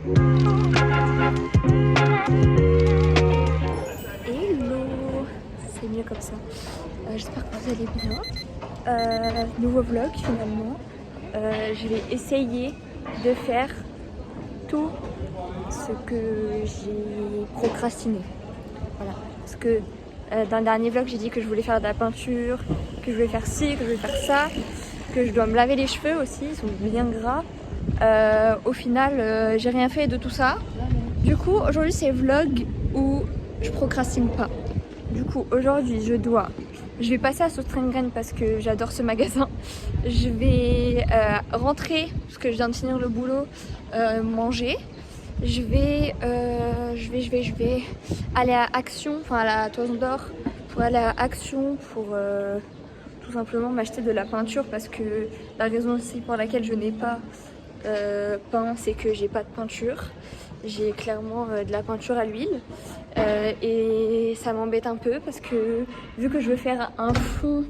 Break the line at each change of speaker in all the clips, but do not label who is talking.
Hello, c'est mieux comme ça. J'espère que vous allez bien. Nouveau vlog finalement. Je vais essayer de faire tout ce que j'ai procrastiné. Voilà. Parce que dans le dernier vlog, j'ai dit que je voulais faire de la peinture, que je voulais faire ci, que je voulais faire ça, que je dois me laver les cheveux aussi, ils sont bien gras. Au final, j'ai rien fait de tout ça. Du coup, aujourd'hui, c'est vlog où je procrastine pas. Du coup, aujourd'hui, je vais passer à Sostrengrain parce que j'adore ce magasin. Je vais rentrer parce que je viens de finir le boulot, manger. Je vais aller à Action, enfin à la Toison d'Or, pour aller à Action pour tout simplement m'acheter de la peinture parce que la raison aussi pour laquelle je n'ai pas peint, c'est que j'ai pas de peinture. J'ai clairement de la peinture à l'huile et ça m'embête un peu parce que vu que je veux faire un fond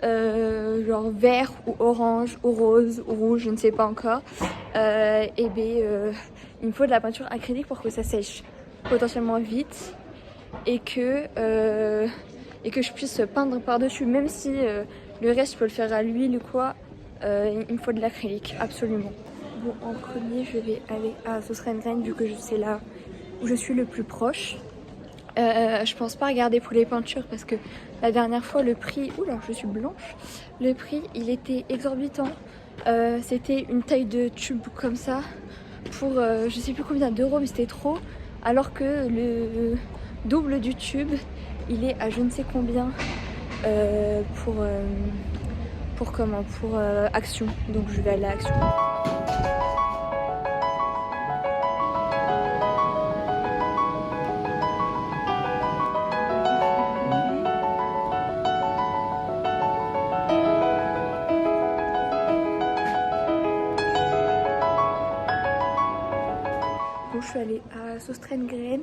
genre vert ou orange ou rose ou rouge, je ne sais pas encore, il me faut de la peinture acrylique pour que ça sèche potentiellement vite et que je puisse peindre par-dessus, même si le reste je peux le faire à l'huile ou quoi, il me faut de l'acrylique, absolument. Bon, en premier, je vais aller à Sostrengrain vu que c'est là où je suis le plus proche. Je pense pas regarder pour les peintures parce que la dernière fois le prix, oula je suis blanche, le prix il était exorbitant. C'était une taille de tube comme ça pour je sais plus combien d'euros mais c'était trop, alors que le double du tube il est à je ne sais combien pour Action, donc je vais aller à Action. Je suis allée à Sostrengrain,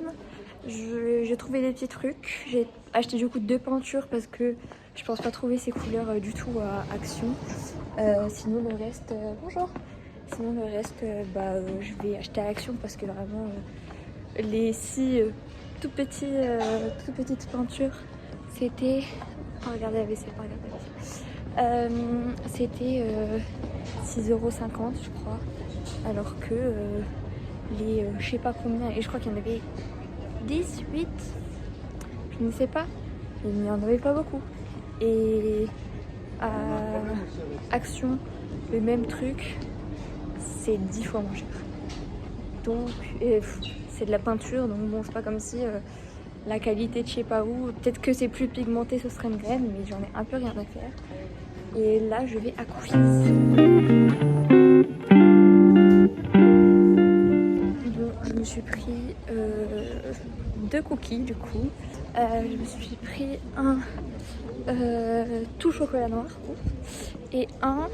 j'ai trouvé des petits trucs, j'ai acheté du coup 2 peintures parce que je pense pas trouver ces couleurs du tout à Action. Sinon le reste, bonjour. Sinon le reste, je vais acheter à Action parce que vraiment les 6 tout petites peintures, c'était, oh, regardez la vaisselle, c'était 6,50 € je crois, alors que les je sais pas combien, et je crois qu'il y en avait 18, je ne sais pas, il n'y en avait pas beaucoup. Et à Action, le même truc, c'est 10 fois moins cher. Donc c'est de la peinture, donc bon, c'est pas comme si la qualité de je sais pas où, peut-être que c'est plus pigmenté ce Sostrengrain, mais j'en ai un peu rien à faire. Et là je vais à Couffies. Je me suis pris 2 cookies du coup. Je me suis pris un tout chocolat noir et un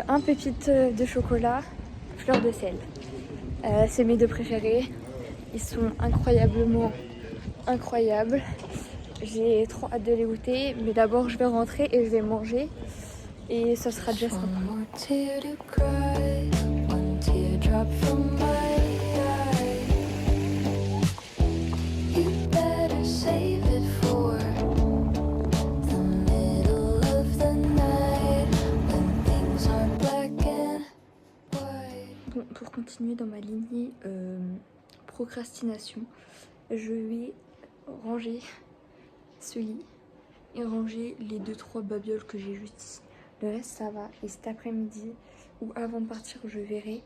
un pépite de chocolat fleur de sel. C'est mes 2 préférés. Ils sont incroyablement incroyables. J'ai trop hâte de les goûter, mais d'abord je vais rentrer et je vais manger et ça sera déjà sympa. Bon, pour continuer dans ma lignée procrastination, je vais ranger ce lit et ranger les 2-3 babioles que j'ai juste ici. Le reste ça va, et cet après-midi ou avant de partir je verrai,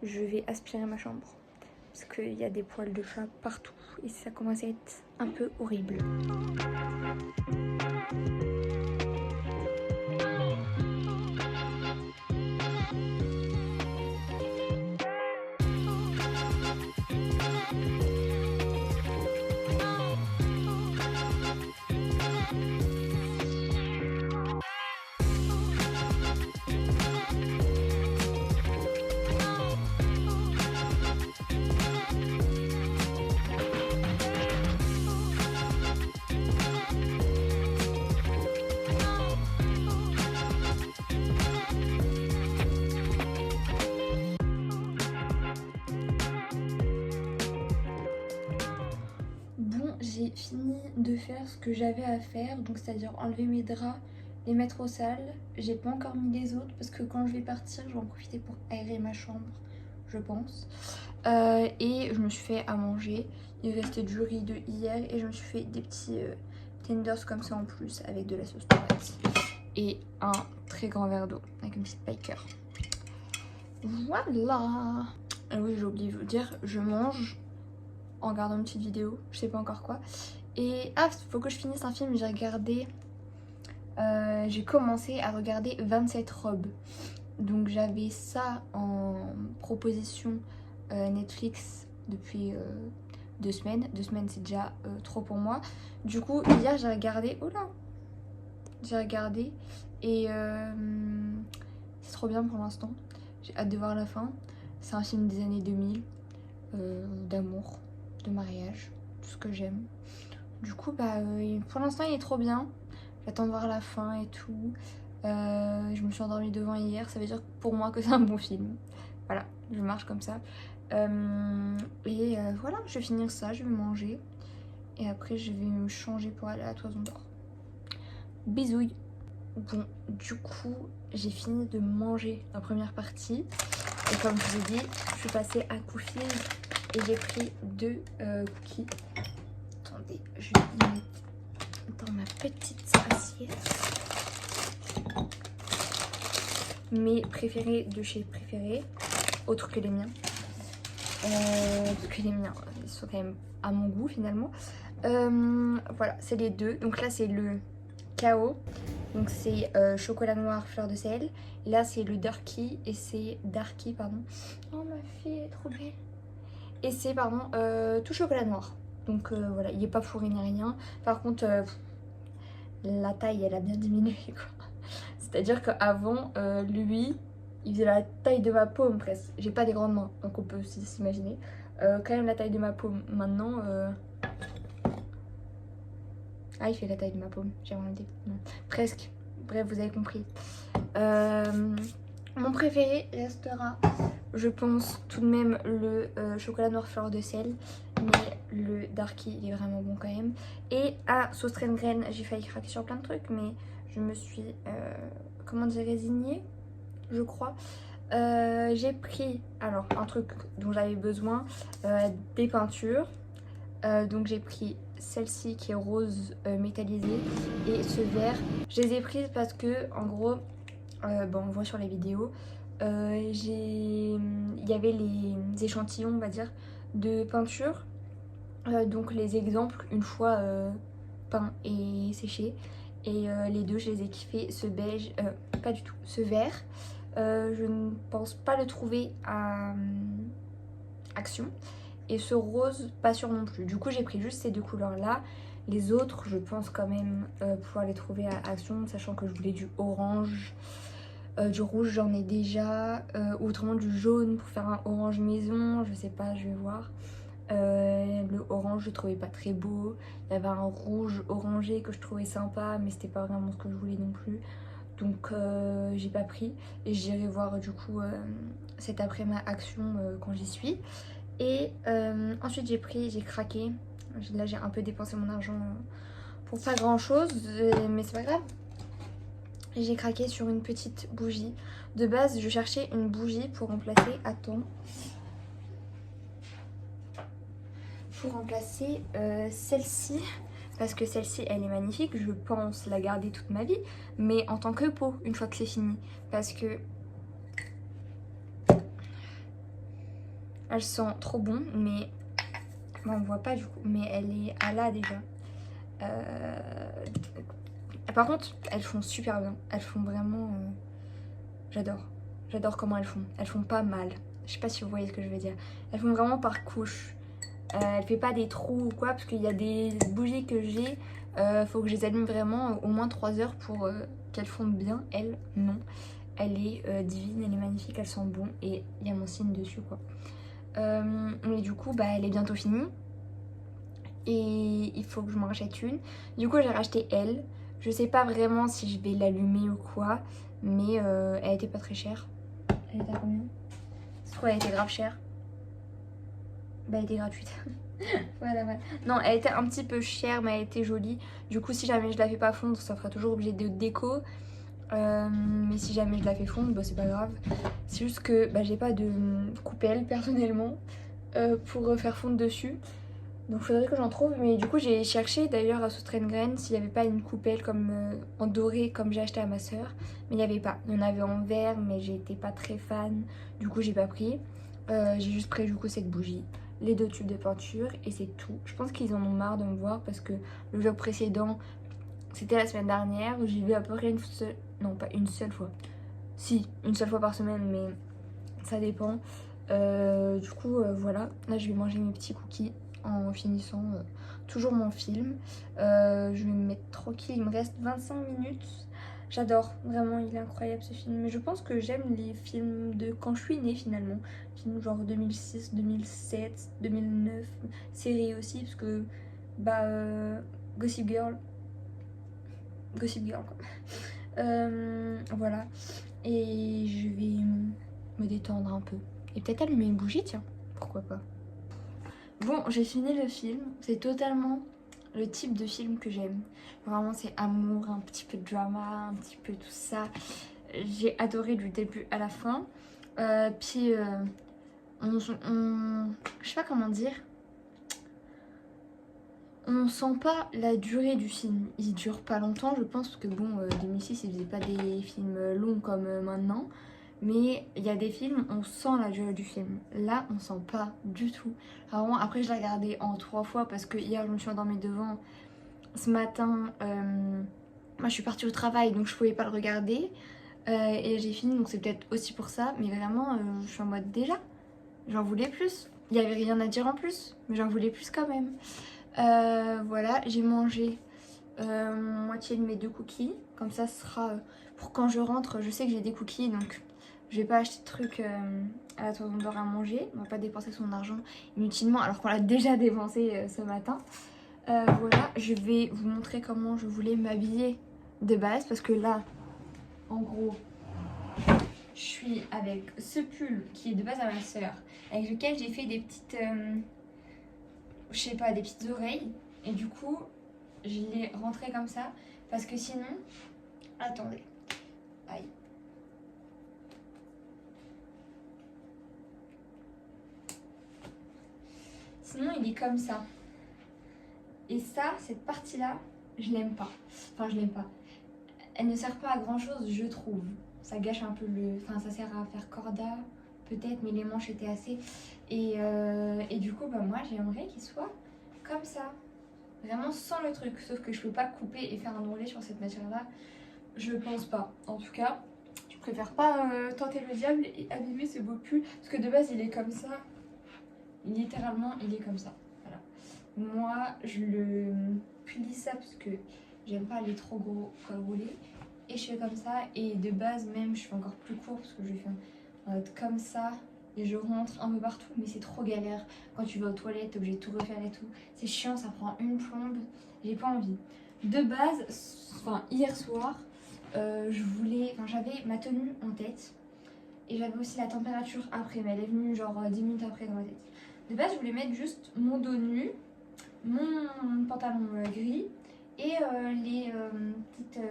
je vais aspirer ma chambre parce qu'il y a des poils de chat partout et ça commence à être un peu horrible. j'ai fini de faire ce que j'avais à faire, donc c'est-à-dire enlever mes draps, les mettre au sale. J'ai pas encore mis les autres parce que quand je vais partir, je vais en profiter pour aérer ma chambre, je pense. Et je me suis fait à manger. Il restait du riz de hier et je me suis fait des petits tenders comme ça en plus avec de la sauce tomate. Et un très grand verre d'eau avec une petite Piker. Voilà. Ah oui, j'ai oublié de vous dire, je mange en regardant une petite vidéo, je sais pas encore quoi. Et faut que je finisse un film, j'ai regardé... j'ai commencé à regarder 27 robes. Donc j'avais ça en proposition Netflix depuis 2 semaines. 2 semaines c'est déjà trop pour moi. Du coup hier j'ai regardé... Oh là, j'ai regardé et c'est trop bien pour l'instant. J'ai hâte de voir la fin. C'est un film des années 2000, d'amour, de mariage, tout ce que j'aime. Du coup bah pour l'instant il est trop bien. J'attends de voir la fin et tout. Je me suis endormie devant hier, ça veut dire pour moi que c'est un bon film. Voilà, je marche comme ça. Voilà, je vais finir ça, je vais manger. Et après je vais me changer pour aller à la Toison d'Or. Bisouilles. Bon, du coup, j'ai fini de manger la première partie. Et comme je vous ai dit, je suis passée à Cookies et j'ai pris 2 cookies. Attendez, je vais les mettre dans ma petite assiette. Mes préférés de chez Préférés, autres que les miens. Parce que les miens, ils sont quand même à mon goût finalement. Voilà, c'est les 2. Donc là, c'est le KO. Donc c'est chocolat noir, fleur de sel. Et là, c'est le Darky. Et c'est Darky, pardon. Oh, ma fille est trop belle. Et c'est, pardon, tout chocolat noir. Donc voilà, il n'est pas fourré ni rien. Par contre, la taille, elle a bien diminué, quoi. C'est-à-dire qu'avant, lui, il faisait la taille de ma paume presque. J'ai pas des grandes mains, donc on peut aussi s'imaginer. Quand même la taille de ma paume. Maintenant, ah, il fait la taille de ma paume, j'ai vraiment dit. Non. Presque. Bref, vous avez compris. Mon préféré restera, je pense, tout de même le chocolat noir fleur de sel. Mais le Darky, il est vraiment bon quand même. Et à sauce graine, j'ai failli craquer sur plein de trucs, mais je me suis, comment dire, résignée, je crois. J'ai pris, alors, un truc dont j'avais besoin, des peintures. Donc j'ai pris celle-ci qui est rose métallisée et ce vert. Je les ai prises parce que, en gros, bon, on voit sur les vidéos, il y avait les échantillons, on va dire, de peinture. Donc les exemples, une fois peints et séchés. Et les deux, je les ai kiffés. Ce beige, pas du tout, ce vert. Je ne pense pas le trouver à Action. Et ce rose, pas sûr non plus. Du coup, j'ai pris juste ces 2 couleurs-là. Les autres, je pense quand même pouvoir les trouver à Action, sachant que je voulais du orange. Du rouge, j'en ai déjà. Ou autrement du jaune pour faire un orange maison. Je sais pas, je vais voir. Le orange, je trouvais pas très beau. Il y avait un rouge orangé que je trouvais sympa, mais c'était pas vraiment ce que je voulais non plus. Donc j'ai pas pris. Et j'irai voir du coup cet après-midi Action quand j'y suis. Et ensuite j'ai craqué. Là j'ai un peu dépensé mon argent pour pas grand chose, mais c'est pas grave. J'ai craqué sur une petite bougie. De base je cherchais une bougie pour remplacer, celle-ci. Parce que celle-ci elle est magnifique, je pense la garder toute ma vie. Mais en tant que pot, une fois que c'est fini. Parce que elle sent trop bon, mais bon, on voit pas du coup, mais elle est à là déjà. Par contre, elles font super bien. Elles font vraiment... J'adore. J'adore comment elles font. Elles font pas mal. Je sais pas si vous voyez ce que je veux dire. Elles font vraiment par couche. Elle fait pas des trous ou quoi, parce qu'il y a des bougies que j'ai. Faut que je les allume vraiment au moins 3 heures pour qu'elles fondent bien. Elle, non. Elle est divine, elle est magnifique, elle sent bon. Et il y a mon signe dessus, quoi. Mais du coup, bah, elle est bientôt finie. Et il faut que je m'en rachète une. Du coup, j'ai racheté elle. Je sais pas vraiment si je vais l'allumer ou quoi. Mais elle était pas très chère. Elle était à combien? Je crois qu'elle était grave chère. Bah, elle était gratuite. Voilà, voilà. Non, elle était un petit peu chère, mais elle était jolie. Du coup, si jamais je la fais pas fondre, ça fera toujours objet de déco. Mais si jamais je la fais fondre, bah, c'est pas grave. C'est juste que bah, j'ai pas de coupelle personnellement pour faire fondre dessus. Donc il faudrait que j'en trouve. Mais du coup, j'ai cherché d'ailleurs à Soustraine s'il n'y avait pas une coupelle comme en doré comme j'ai acheté à ma soeur. Mais il n'y avait pas. Il y en avait en vert, mais j'étais pas très fan. Du coup, j'ai pas pris. J'ai juste pris du coup cette bougie, les 2 tubes de peinture et c'est tout. Je pense qu'ils en ont marre de me voir parce que le vlog précédent, c'était la semaine dernière où j'y vais à peu près une seule... Non, pas une seule fois. Si, une seule fois par semaine, mais ça dépend. Du coup, voilà. Là, je vais manger mes petits cookies en finissant toujours mon film. Je vais me mettre tranquille. Il me reste 25 minutes. J'adore, vraiment, il est incroyable ce film. Mais je pense que j'aime les films de quand je suis née finalement. Films genre 2006, 2007, 2009. Séries aussi, parce que bah, Gossip Girl. Gossip Girl quoi. Voilà. Et je vais me détendre un peu. Et peut-être allumer une bougie, tiens. Pourquoi pas. Bon, j'ai fini le film. C'est totalement le type de film que j'aime. Vraiment, c'est amour, un petit peu de drama, un petit peu tout ça. J'ai adoré du début à la fin. Puis, je sais pas comment dire. On sent pas la durée du film. Il dure pas longtemps, je pense, parce que bon, 2006, ils faisaient pas des films longs comme maintenant. Mais il y a des films, on sent la durée du film. Là, on sent pas du tout. Vraiment, après, je l'ai regardé en 3 fois parce que hier, je me suis endormie devant. Ce matin, moi, je suis partie au travail, donc je pouvais pas le regarder. Et j'ai fini, donc c'est peut-être aussi pour ça. Mais vraiment, je suis en mode déjà. J'en voulais plus. Il y avait rien à dire en plus, mais j'en voulais plus quand même. Voilà, j'ai mangé moitié de mes 2 cookies. Comme ça, ce sera pour quand je rentre. Je sais que j'ai des cookies, donc je vais pas acheter de trucs à la Toison d'Or à manger. On va pas dépenser son argent inutilement alors qu'on l'a déjà dépensé ce matin. Voilà, je vais vous montrer comment je voulais m'habiller de base. Parce que là, en gros, je suis avec ce pull qui est de base à ma soeur. Avec lequel j'ai fait des petites... je sais pas, des petites oreilles. Et du coup, je l'ai rentré comme ça. Parce que sinon... Attendez. Aïe. Sinon, il est comme ça. Et ça, cette partie-là, je l'aime pas. Enfin, je l'aime pas. Elle ne sert pas à grand-chose, je trouve. Ça gâche un peu le... Enfin, ça sert à faire corda, peut-être, mais les manches étaient assez. Et du coup, bah, moi, j'aimerais qu'il soit comme ça. Vraiment sans le truc. Sauf que je peux pas couper et faire un ourlet sur cette matière-là. Je pense pas. En tout cas, je préfère pas tenter le diable et abîmer ce beau pull. Parce que de base, il est comme ça. Littéralement, il est comme ça. Voilà. Moi, je le plie ça parce que j'aime pas les trop gros col roulé. Et je fais comme ça. Et de base, même, je fais encore plus court parce que je fais en mode comme ça. Et je rentre un peu partout. Mais c'est trop galère. Quand tu vas aux toilettes, t'es obligé de tout refaire et tout. C'est chiant, ça prend une plombe. J'ai pas envie. De base, enfin, hier soir, j'avais ma tenue en tête. Et j'avais aussi la température après. Mais elle est venue genre 10 minutes après dans ma tête. De base, je voulais mettre juste mon dos nu, mon pantalon gris et les petites...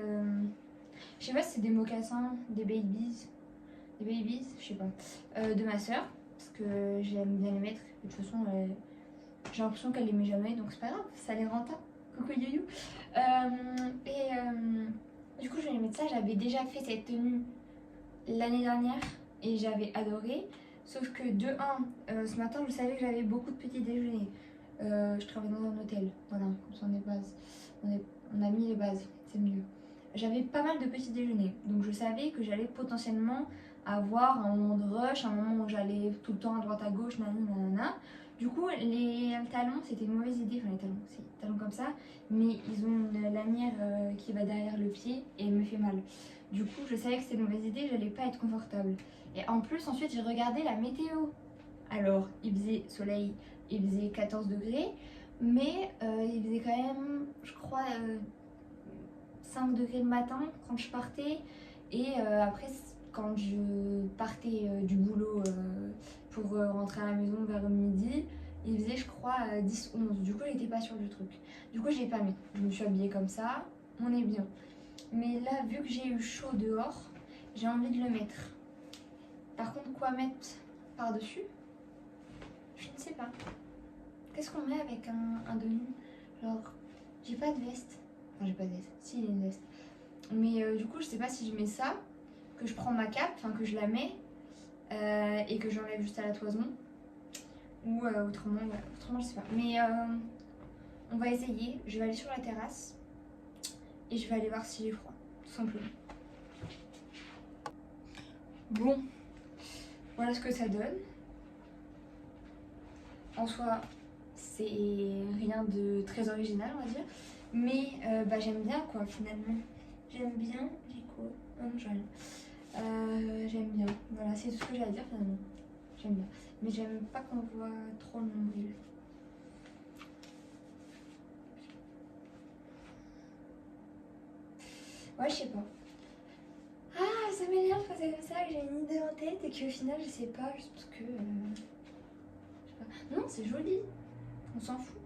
je sais pas si c'est des mocassins, des babies, je sais pas, de ma soeur. Parce que j'aime bien les mettre. De toute façon, j'ai l'impression qu'elle les met jamais, donc c'est pas grave, ça les rend pas. Coucou Youyou. Du coup, je vais mettre ça. J'avais déjà fait cette tenue l'année dernière et j'avais adoré. Sauf que de 1, ce matin, je savais que j'avais beaucoup de petits déjeuners. Je travaille dans un hôtel, voilà, comme ça on est base. On a mis les bases, c'est mieux. J'avais pas mal de petits déjeuners, donc je savais que j'allais potentiellement avoir un moment de rush, un moment où j'allais tout le temps à droite à gauche, nanana. Du coup, les talons, c'était une mauvaise idée, enfin les talons, c'est des talons comme ça, mais ils ont une lanière qui va derrière le pied et elle me fait mal. Du coup, je savais que c'était une mauvaise idée, j'allais pas être confortable. Et en plus, ensuite, j'ai regardé la météo. Alors, il faisait soleil, il faisait 14 degrés, mais il faisait quand même, je crois, 5 degrés le matin quand je partais. Et après, quand je partais du boulot pour rentrer à la maison vers midi, Il faisait je crois 10-11. Du coup j'étais pas sûre du truc. Du coup j'ai pas mis. Je me suis habillée comme ça. On est bien. Mais là vu que j'ai eu chaud dehors, j'ai envie de le mettre. Par contre quoi mettre par-dessus? Je ne sais pas. Qu'est-ce qu'on met avec un de nu? Genre j'ai pas de veste. Enfin j'ai pas de veste. Si il y a une veste. Mais du coup je sais pas si je mets ça, que je prends ma cape, enfin que je la mets et que j'enlève juste à la toison. Ou autrement, voilà. Autrement je sais pas. Mais on va essayer. Je vais aller sur la terrasse et je vais aller voir si j'ai froid, tout simplement. Bon, voilà ce que ça donne. En soi, c'est rien de très original, on va dire. Mais bah, j'aime bien quoi finalement. J'aime bien. J'ai quoi? Non, j'ai rien. J'aime bien. Voilà, c'est tout ce que j'ai à dire finalement. J'aime bien. Mais j'aime pas qu'on voit trop le nombril. Ouais, je sais pas. Ah, ça m'énerve quand c'est comme ça, que j'ai une idée en tête et qu'au final je sais pas, juste parce que. Je sais pas. Non, c'est joli. On s'en fout.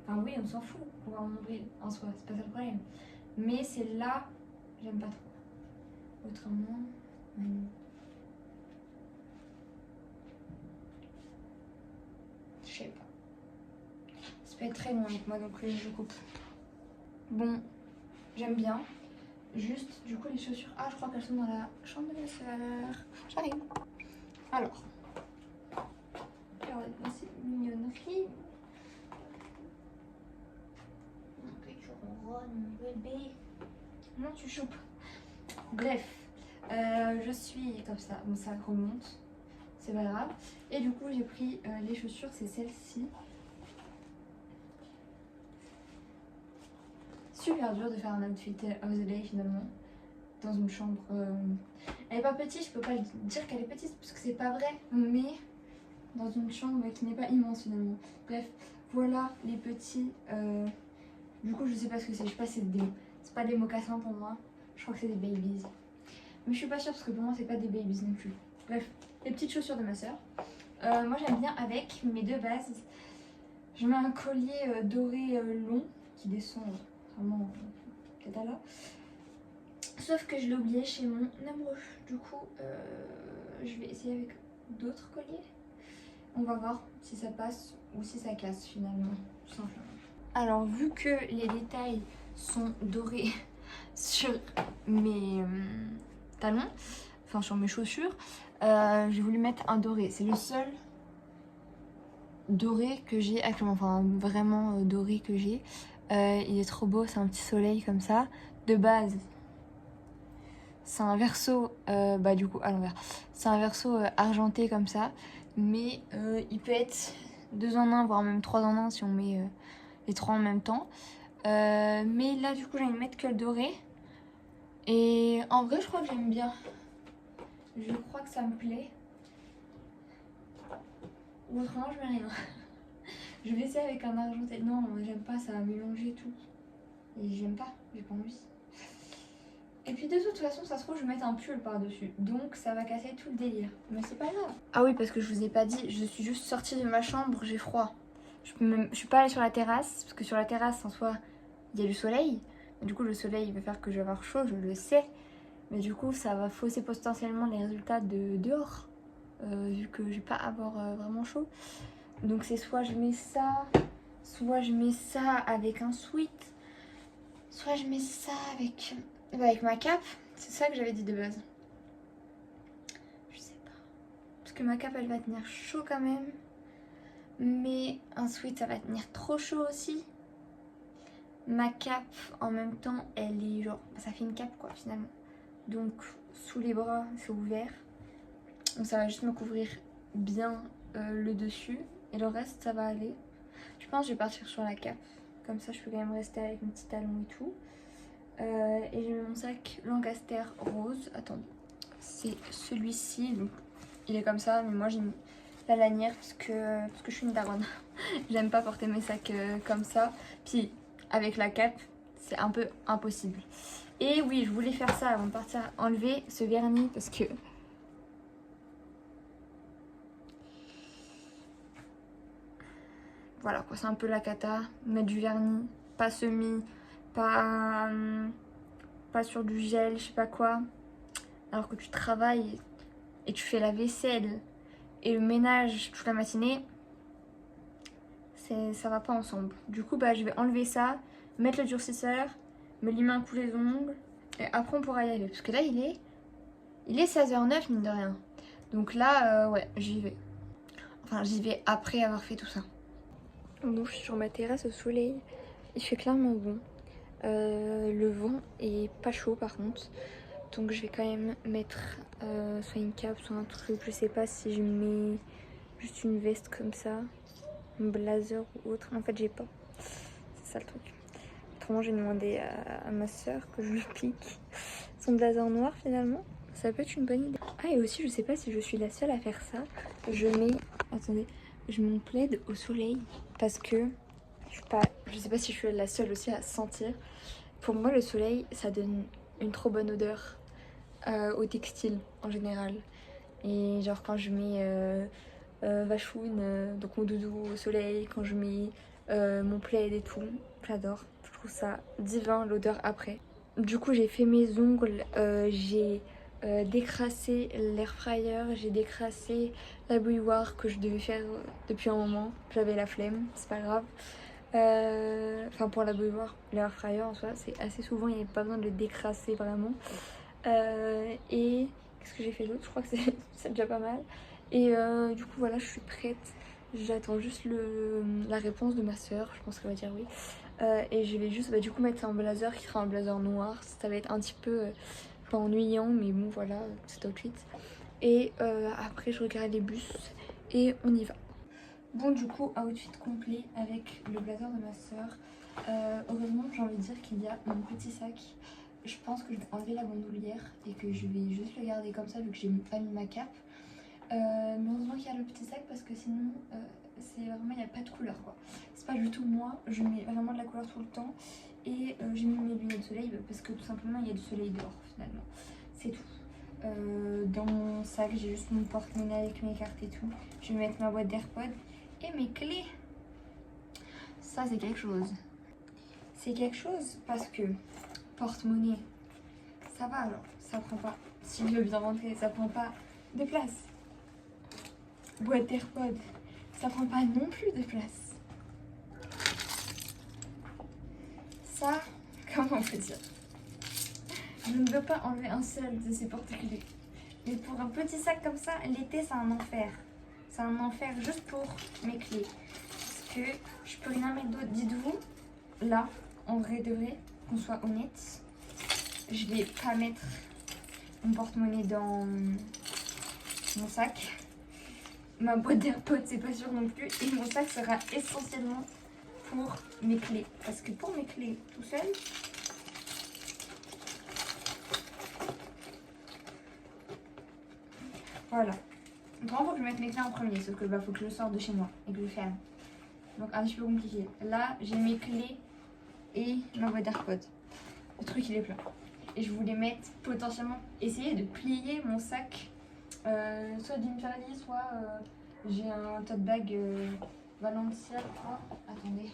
Enfin, oui, on s'en fout pour voir mon nombril en soi, c'est pas ça le problème. Mais c'est là, j'aime pas trop. Autrement. Je sais pas. Ça peut être très long avec moi donc je coupe. Bon, j'aime bien. Juste, du coup, les chaussures. Ah, je crois qu'elles sont dans la chambre de ma soeur. J'arrive. Alors. Regardez-moi ces mignonneries. Tu ronronnes, mon bébé. Non, tu choupes. Bref, je suis comme ça. Bon, ça remonte. C'est pas grave. Et du coup, j'ai pris les chaussures. C'est celle-ci. Super dur de faire un outfit of the day finalement dans une chambre. Elle est pas petite, je peux pas dire qu'elle est petite parce que c'est pas vrai, mais dans une chambre qui n'est pas immense finalement. Bref, voilà les petits. Du coup, je sais pas ce que c'est. Je sais pas si c'est pas des mocassins pour moi. Je crois que c'est des babies. Mais je suis pas sûre parce que pour moi, c'est pas des babies non plus. Bref, les petites chaussures de ma soeur. Moi, j'aime bien avec mes deux bases. Je mets un collier doré long qui descend. Vraiment peut-être à là. Sauf que je l'ai oublié chez mon amoureux. Du coup, je vais essayer avec d'autres colliers. On va voir si ça passe ou si ça casse finalement, tout simplement. Alors, vu que les détails sont dorés sur mes talons, enfin sur mes chaussures, j'ai voulu mettre un doré. C'est le seul doré que j'ai actuellement, enfin vraiment doré que j'ai. Il est trop beau, c'est un petit soleil comme ça. De base, c'est un verso, bah du coup à l'envers. C'est un verso argenté comme ça, mais il peut être 2 en 1, voire même 3 en 1 si on met les 3 en même temps. Mais là du coup j'ai envie de mettre que le doré. Et en vrai je crois que j'aime bien. Je crois que ça me plaît. Ou autrement je mets rien. Je vais essayer avec un argenté. Non, j'aime pas, ça va mélanger tout. Et j'aime pas, j'ai pas envie. Et puis de toute façon, ça se trouve, je vais mettre un pull par-dessus. Donc ça va casser tout le délire. Mais c'est pas grave. Ah oui, parce que je vous ai pas dit, je suis juste sortie de ma chambre, j'ai froid. Je suis pas allée sur la terrasse, parce que sur la terrasse, en soi, il y a du soleil. Et du coup, le soleil va faire que je vais avoir chaud, je le sais. Mais du coup, ça va fausser potentiellement les résultats de dehors. Vu que je vais pas avoir vraiment chaud. Donc c'est soit je mets ça, soit je mets ça avec un sweat, soit je mets ça avec ma cape. C'est ça que j'avais dit de base. Je sais pas. Parce que ma cape elle va tenir chaud quand même. Mais un sweat ça va tenir trop chaud aussi. Ma cape en même temps elle est genre, ça fait une cape quoi finalement. Donc sous les bras c'est ouvert. Donc ça va juste me couvrir bien le dessus. Et le reste ça va aller. Je pense que je vais partir sur la cape. Comme ça je peux quand même rester avec mes petits talons et tout. Et j'ai mis mon sac Lancaster rose. Attendez. C'est celui-ci. Donc il est comme ça. Mais moi j'ai mis la lanière parce que je suis une daronne. J'aime pas porter mes sacs comme ça. Puis avec la cape c'est un peu impossible. Et oui je voulais faire ça avant de partir, enlever ce vernis parce que... voilà quoi, c'est un peu la cata. Mettre du vernis, pas semi, pas, pas sur du gel, je sais pas quoi. Alors que tu travailles et tu fais la vaisselle et le ménage toute la matinée, ça va pas ensemble. Du coup, bah, je vais enlever ça, mettre le durcisseur, me limer un coup les ongles et après on pourra y aller. Parce que là, il est 16h09, mine de rien. Donc là, ouais, j'y vais. Enfin, j'y vais après avoir fait tout ça. Bon, je suis sur ma terrasse au soleil. Il fait clairement bon. Le vent est pas chaud par contre. Donc je vais quand même mettre soit une cape, soit un truc. Je sais pas si je mets juste une veste comme ça, un blazer ou autre. En fait, j'ai pas. C'est ça le truc. Autrement, j'ai demandé à ma soeur que je lui pique son blazer noir finalement. Ça peut être une bonne idée. Ah, et aussi, je sais pas si je suis la seule à faire ça. Je mets. Attendez, je me plaide au soleil parce que je sais pas si je suis la seule aussi à sentir. Pour moi, le soleil, ça donne une trop bonne odeur au textile en général. Et genre quand je mets Vachoun, donc mon doudou au soleil, quand je mets mon plaid et tout, j'adore. Je trouve ça divin l'odeur après. Du coup, j'ai fait mes ongles, j'ai décrassé l'air fryer, j'ai décrassé la bouilloire que je devais faire depuis un moment. J'avais la flemme, c'est pas grave. Enfin, pour la bouilloire, l'air fryer en soi, c'est assez souvent, il n'y a pas besoin de le décrasser vraiment. Et qu'est-ce que j'ai fait d'autre? Je crois que c'est déjà pas mal. Et du coup, voilà, je suis prête. J'attends juste la réponse de ma soeur, je pense qu'elle va dire oui. Et je vais juste du coup mettre un blazer qui sera un blazer noir. Ça va être un petit peu pas ennuyant, mais bon voilà, c'est outfit. Et après je regarde les bus et on y va. Bon, du coup, outfit complet avec le blazer de ma soeur. Heureusement, j'ai envie de dire qu'il y a mon petit sac. Je pense que je vais enlever la bandoulière et que je vais juste le garder comme ça vu que j'ai pas mis ma cape. Mais heureusement qu'il y a le petit sac parce que sinon c'est vraiment, il n'y a pas de couleur quoi. C'est pas du tout moi, je mets vraiment de la couleur tout le temps. Et j'ai mis mes lunettes de soleil parce que tout simplement il y a du soleil dehors finalement. C'est tout. Dans mon sac j'ai juste mon porte-monnaie avec mes cartes et tout. Je vais mettre ma boîte d'AirPods et mes clés. Ça c'est quelque chose. C'est quelque chose parce que porte-monnaie, ça va alors, ça prend pas, si je veux bien rentrer, ça prend pas de place. Boîte d'AirPods, ça prend pas non plus de place. Ça, comment on peut dire? Je ne veux pas enlever un seul de ces porte-clés. Mais pour un petit sac comme ça, l'été c'est un enfer. C'est un enfer juste pour mes clés. Parce que je peux rien mettre d'autre. Dites-vous, là, en vrai de vrai, qu'on soit honnête, je vais pas mettre mon porte-monnaie dans mon sac. Ma boîte d'AirPods, c'est pas sûr non plus. Et mon sac sera essentiellement pour mes clés. Parce que pour mes clés tout seul, voilà. Vraiment, faut que je mette mes clés en premier. Sauf que faut que je sorte de chez moi et que je le ferme. Donc un petit peu compliqué. Là, j'ai mes clés et ma boîte d'AirPods. Le truc, il est plein. Et je voulais mettre potentiellement, essayer de plier mon sac. Soit d'une Charlie, soit j'ai un tote bag Valencia. Oh, attendez.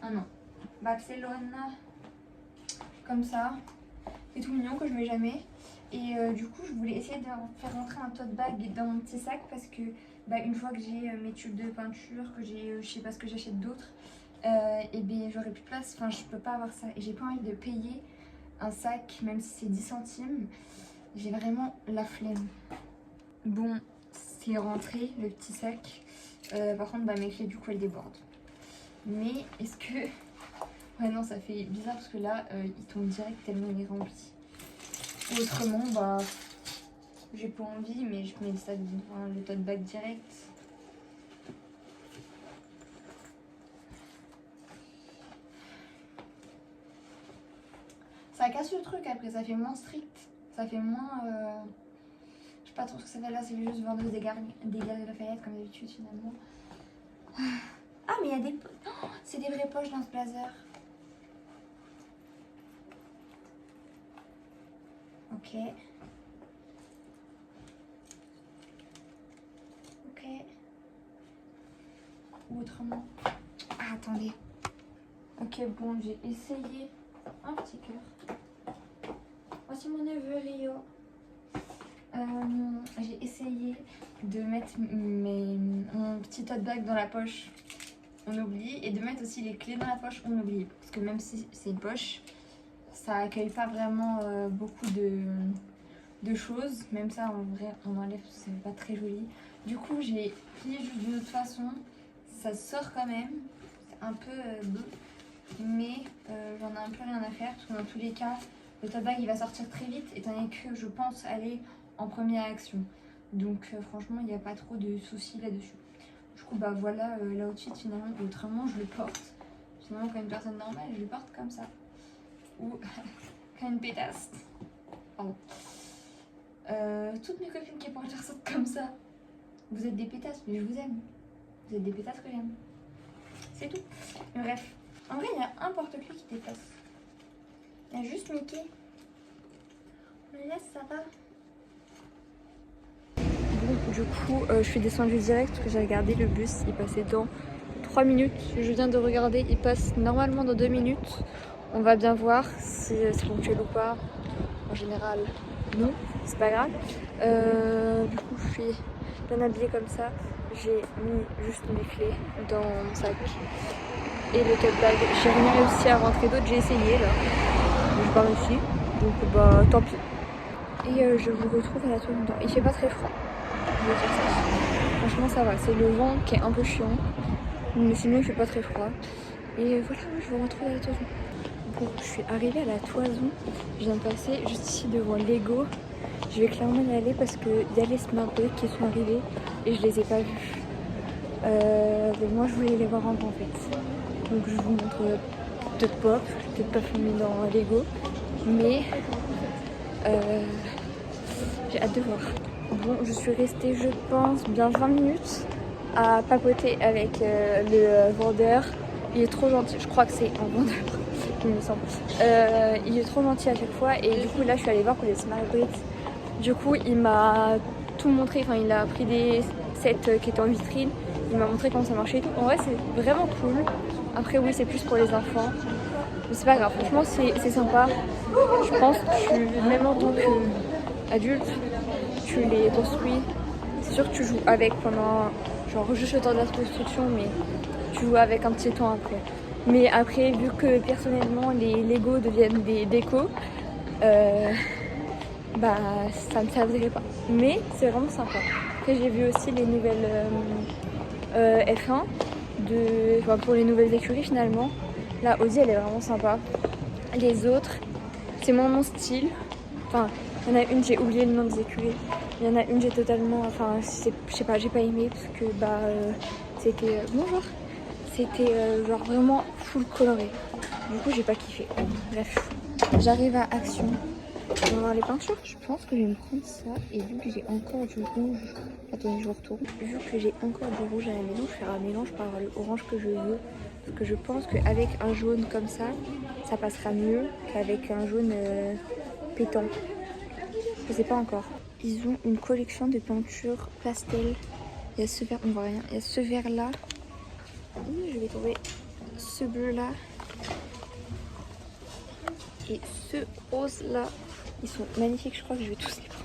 Ah non. Barcelona. Comme ça. C'est tout mignon que je mets jamais. Et du coup, je voulais essayer de faire rentrer un tote bag dans mon petit sac parce que une fois que j'ai mes tubes de peinture, que j'ai je sais pas ce que j'achète d'autres, et bien j'aurai plus de place. Enfin, je peux pas avoir ça. Et j'ai pas envie de payer un sac, même si c'est 10 centimes. J'ai vraiment la flemme. Bon, c'est rentré le petit sac. Par contre, mes clés, du coup, elles débordent. Mais est-ce que... Ouais, non, ça fait bizarre parce que là, il tombe direct tellement il est rempli. Autrement, j'ai pas envie, mais je mets le sac, le tote bag direct. Ça casse le truc après, ça fait moins strict. Ça fait moins... Je sais pas trop ce que ça fait là, c'est juste vendeuse des gars de Lafayette comme d'habitude finalement. Ah, mais il y a des... Oh, c'est des vraies poches dans ce blazer. Ok. Ok. ou autrement. Ah, attendez. Ok, bon, j'ai essayé un petit cœur. Voici mon neveu Rio. J'ai essayé de mettre mon petit tote bag dans la poche, on oublie, et de mettre aussi les clés dans la poche, on oublie. Parce que même si c'est une poche, ça accueille pas vraiment beaucoup de choses. Même ça, en vrai, on enlève, c'est pas très joli. Du coup, j'ai plié juste d'une autre façon. Ça sort quand même. C'est un peu mais j'en ai un peu rien à faire. Parce que dans tous les cas, le tote bag, il va sortir très vite, étant donné que je pense aller en première action. Donc franchement, il n'y a pas trop de soucis là-dessus. Du coup, bah voilà l'outfit finalement. Autrement, je le porte. Finalement, quand une personne normale, je le porte comme ça. Ou quand une pétasse. Pardon. Toutes mes copines qui portent leur sortent comme ça. Vous êtes des pétasses, mais je vous aime. Vous êtes des pétasses que j'aime. C'est tout. Mais bref. En vrai, il y a un porte-clés qui dépasse. Il y a juste Mickey. On le laisse, ça va. Bon, du coup, je suis descendue direct parce que j'ai regardé le bus. Il passait dans 3 minutes. Je viens de regarder. Il passe normalement dans 2 minutes. On va bien voir si c'est ponctuel ou pas. En général, non. C'est pas grave. Du coup, je suis bien habillée comme ça. J'ai mis juste mes clés dans mon sac et le tote bag. J'ai rien réussi à rentrer d'autre. J'ai essayé là. J'ai pas réussi. Donc bah tant pis. Et je vous retrouve à la tour dedans. Il fait pas très froid. Je veux dire ça. Franchement ça va. C'est le vent qui est un peu chiant. Mais sinon il fait pas très froid. Et voilà, je vous retrouve à la toison. Bon, je suis arrivée à la toison. Je viens de passer juste ici devant Lego. Je vais clairement y aller parce qu'il y a les Smart Toys qui sont arrivés et je les ai pas vus. Mais moi je voulais les voir en vrai en fait. Donc je vous montre peut-être pas, parce que je vais peut-être pas filmer dans Lego. Mais j'ai hâte de voir. Bon, je suis restée je pense bien 20 minutes à papoter avec le vendeur. Il est trop gentil, je crois que c'est un vendeur, il me semble. Il est trop gentil à chaque fois et du coup là je suis allée voir pour les Smart Toys. Du coup il m'a tout montré, enfin il a pris des sets qui étaient en vitrine, il m'a montré comment ça marchait et tout. En vrai c'est vraiment cool. Après oui c'est plus pour les enfants, mais c'est pas grave, franchement c'est sympa. Je pense que même en tant qu'adulte, tu les construis. C'est sûr que tu joues avec pendant genre juste le temps de la construction, mais tu joues avec un petit temps après. Mais après, vu que personnellement les Lego deviennent des décos, bah ça ne servirait pas. Mais c'est vraiment sympa. Après j'ai vu aussi les nouvelles F1 enfin, pour les nouvelles écuries finalement. La Audi elle est vraiment sympa. Les autres, c'est moins mon style. Enfin, il y en a une, j'ai oublié le nom des écuries. Il y en a une, j'ai totalement, enfin, je sais pas, j'ai pas aimé parce que bah c'était bonjour. C'était genre vraiment full coloré. Du coup, j'ai pas kiffé. Bref, j'arrive à Action. On va voir les peintures. Je pense que je vais me prendre ça. Et vu que j'ai encore du rouge, attendez, je vous retourne. Vu que j'ai encore du rouge à la maison, je vais faire un mélange par le orange que je veux. Parce que je pense qu'avec un jaune comme ça passera mieux qu'avec un jaune pétant. Je sais pas encore. Ils ont une collection de peintures pastel. Il y a ce vert, on voit rien. Il y a ce vert là. Je vais trouver ce bleu là. Et ce rose là. Ils sont magnifiques, je crois que je vais tous les prendre.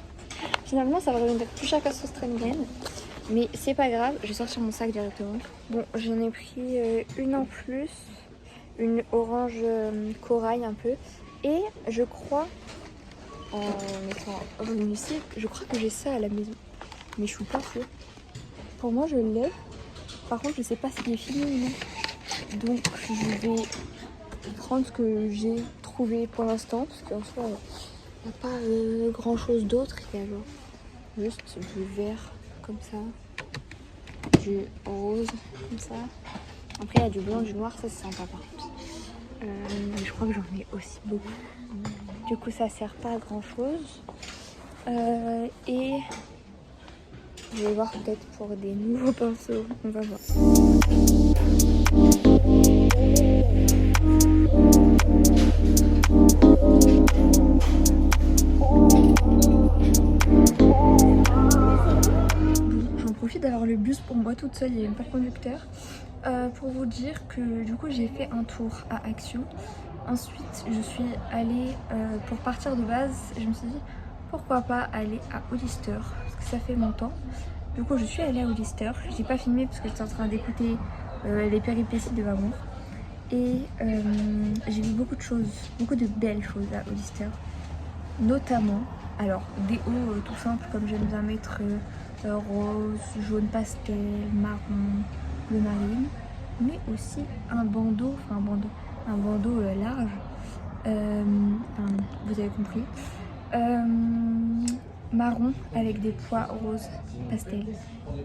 Finalement ça va revenir plus cher qu'à sauce Trengen. Mais c'est pas grave, je vais sortir mon sac directement. Bon, j'en ai pris une en plus. Une orange corail un peu. Et je crois, en étant revenue ici, je crois que j'ai ça à la maison. Mais je suis pas sûre. Pour moi je l'ai. Par contre je sais pas s'il est fini ou non. Donc je vais prendre ce que j'ai trouvé pour l'instant. Parce qu'en soi il n'y a pas grand chose d'autre. Il y a genre juste du vert comme ça. Du rose comme ça. Après il y a du blanc, du noir, ça c'est sympa par contre. Mais je crois que j'en ai aussi beaucoup. Du coup ça sert pas à grand chose. Et je vais voir peut-être pour des nouveaux pinceaux. On va voir. J'en profite d'avoir le bus pour moi toute seule, il n'y a même pas de conducteur. Pour vous dire que du coup j'ai fait un tour à Action. Ensuite je suis allée, pour partir de base, je me suis dit pourquoi pas aller à Hollister parce que ça fait longtemps. Du coup je suis allée à Hollister, j'ai pas filmé parce que j'étais en train d'écouter les péripéties de l'amour. Et j'ai vu beaucoup de choses, beaucoup de belles choses à Hollister. Notamment, alors des hauts tout simples comme j'aime bien mettre rose, jaune pastel, marron, bleu marine, mais aussi un bandeau, un bandeau large, enfin, vous avez compris, marron avec des pois roses pastel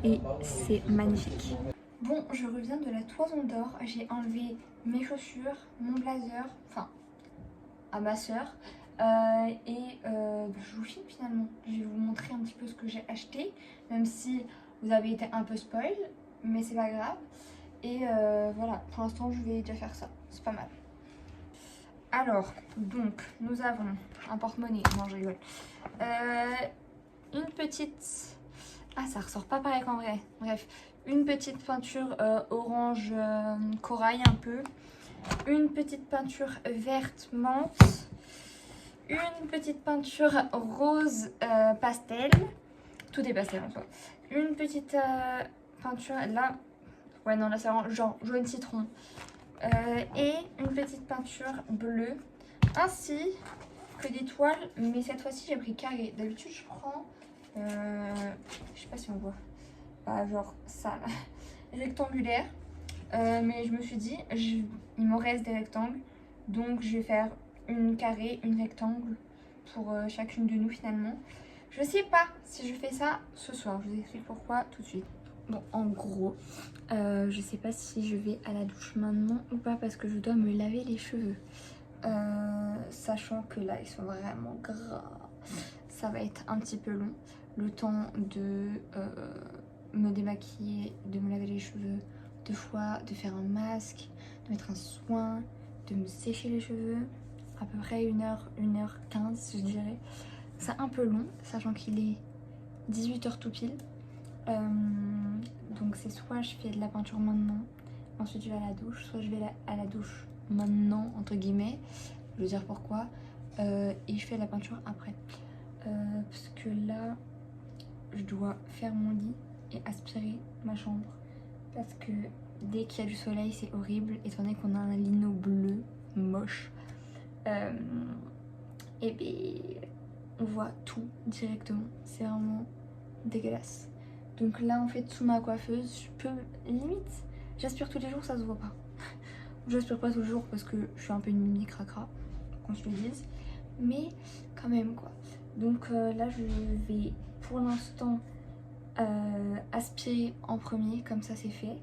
et c'est magnifique. Bon, je reviens de la Toison d'Or, j'ai enlevé mes chaussures, mon blazer, enfin à ma soeur. Je vous filme finalement. Je vais vous montrer un petit peu ce que j'ai acheté, même si vous avez été un peu spoil, mais c'est pas grave. Et voilà, pour l'instant je vais déjà faire ça, c'est pas mal. Alors, donc, nous avons un porte-monnaie, non je rigole. Une petite... Ah, ça ressort pas pareil qu'en vrai. Bref, une petite peinture orange corail un peu. Une petite peinture verte menthe. Une petite peinture rose pastel. Tout est pastel en soi. Une petite peinture là. Ouais, non, là c'est vraiment genre jaune citron. Et une petite peinture bleue. Ainsi que des toiles. Mais cette fois-ci, j'ai pris carré. D'habitude, je prends. Je sais pas si on voit. Bah, genre ça là. Rectangulaire. Mais je me suis dit, il me reste des rectangles. Donc je vais faire une carré, une rectangle pour chacune de nous finalement. Je sais pas si je fais ça ce soir. Je vous explique pourquoi tout de suite. Bon, en gros, je sais pas si je vais à la douche maintenant ou pas parce que je dois me laver les cheveux. Sachant que là, ils sont vraiment gras. Ça va être un petit peu long. Le temps de me démaquiller, de me laver les cheveux 2 fois, de faire un masque, de mettre un soin, de me sécher les cheveux. À peu près 1h, 1h15 je dirais. C'est un peu long, sachant qu'il est 18h tout pile. Donc c'est soit je fais de la peinture maintenant, ensuite je vais à la douche, soit je vais à la douche maintenant, entre guillemets. Je veux dire pourquoi. Et je fais la peinture après. Parce que là, je dois faire mon lit et aspirer ma chambre. Parce que dès qu'il y a du soleil, c'est horrible, étant donné qu'on a un lino bleu moche. Et bien, on voit tout directement. C'est vraiment dégueulasse. Donc là, en fait, sous ma coiffeuse, je peux limite, j'aspire tous les jours, ça se voit pas. J'aspire pas tous les jours parce que je suis un peu une mini cracra, qu'on se le dise. Mais quand même, quoi. Donc là, je vais pour l'instant aspirer en premier, comme ça c'est fait.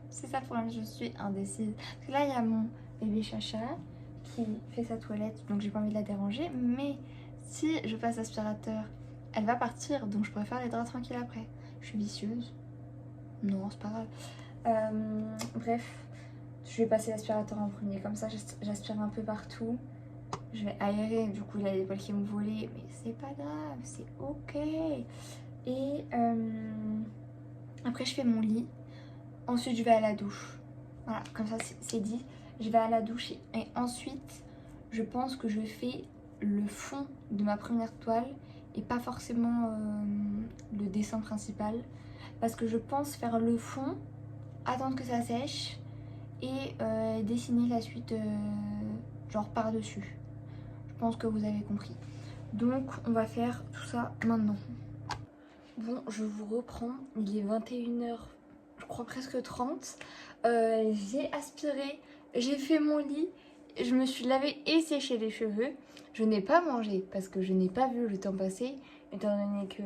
C'est ça le problème, je suis indécise. Parce que là, il y a mon bébé Chacha qui fait sa toilette, donc j'ai pas envie de la déranger. Mais si je passe l'aspirateur, elle va partir, donc je pourrais faire les draps tranquilles après. Je suis vicieuse. Non, c'est pas grave. Bref, je vais passer l'aspirateur en premier, comme ça j'aspire un peu partout. Je vais aérer, du coup il y a des poils qui vont voler, mais c'est pas grave, c'est ok. Et après je fais mon lit, ensuite je vais à la douche. Voilà, comme ça c'est dit, je vais à la douche et ensuite je pense que je fais le fond de ma première toile et pas forcément le dessin principal. Parce que je pense faire le fond, attendre que ça sèche et dessiner la suite genre par-dessus. Je pense que vous avez compris. Donc on va faire tout ça maintenant. Bon, je vous reprends. Il est 21h, je crois presque 30. J'ai aspiré, j'ai fait mon lit, je me suis lavé et séché les cheveux. Je n'ai pas mangé parce que je n'ai pas vu le temps passer, étant donné que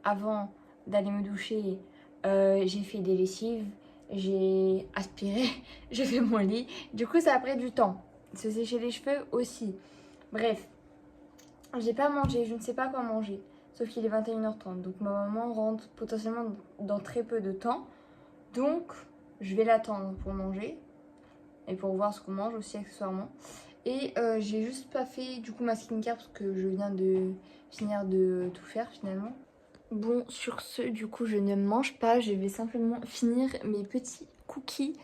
avant d'aller me doucher, j'ai fait des lessives, j'ai aspiré, j'ai fait mon lit. Du coup, ça a pris du temps. Se sécher les cheveux aussi. Bref, j'ai pas mangé, je ne sais pas quoi manger. Sauf qu'il est 21h30, donc ma maman rentre potentiellement dans très peu de temps. Donc, je vais l'attendre pour manger et pour voir ce qu'on mange aussi accessoirement. Et j'ai juste pas fait du coup ma skincare parce que je viens de finir de tout faire finalement. Bon, sur ce, du coup, je ne mange pas. Je vais simplement finir mes petits cookies.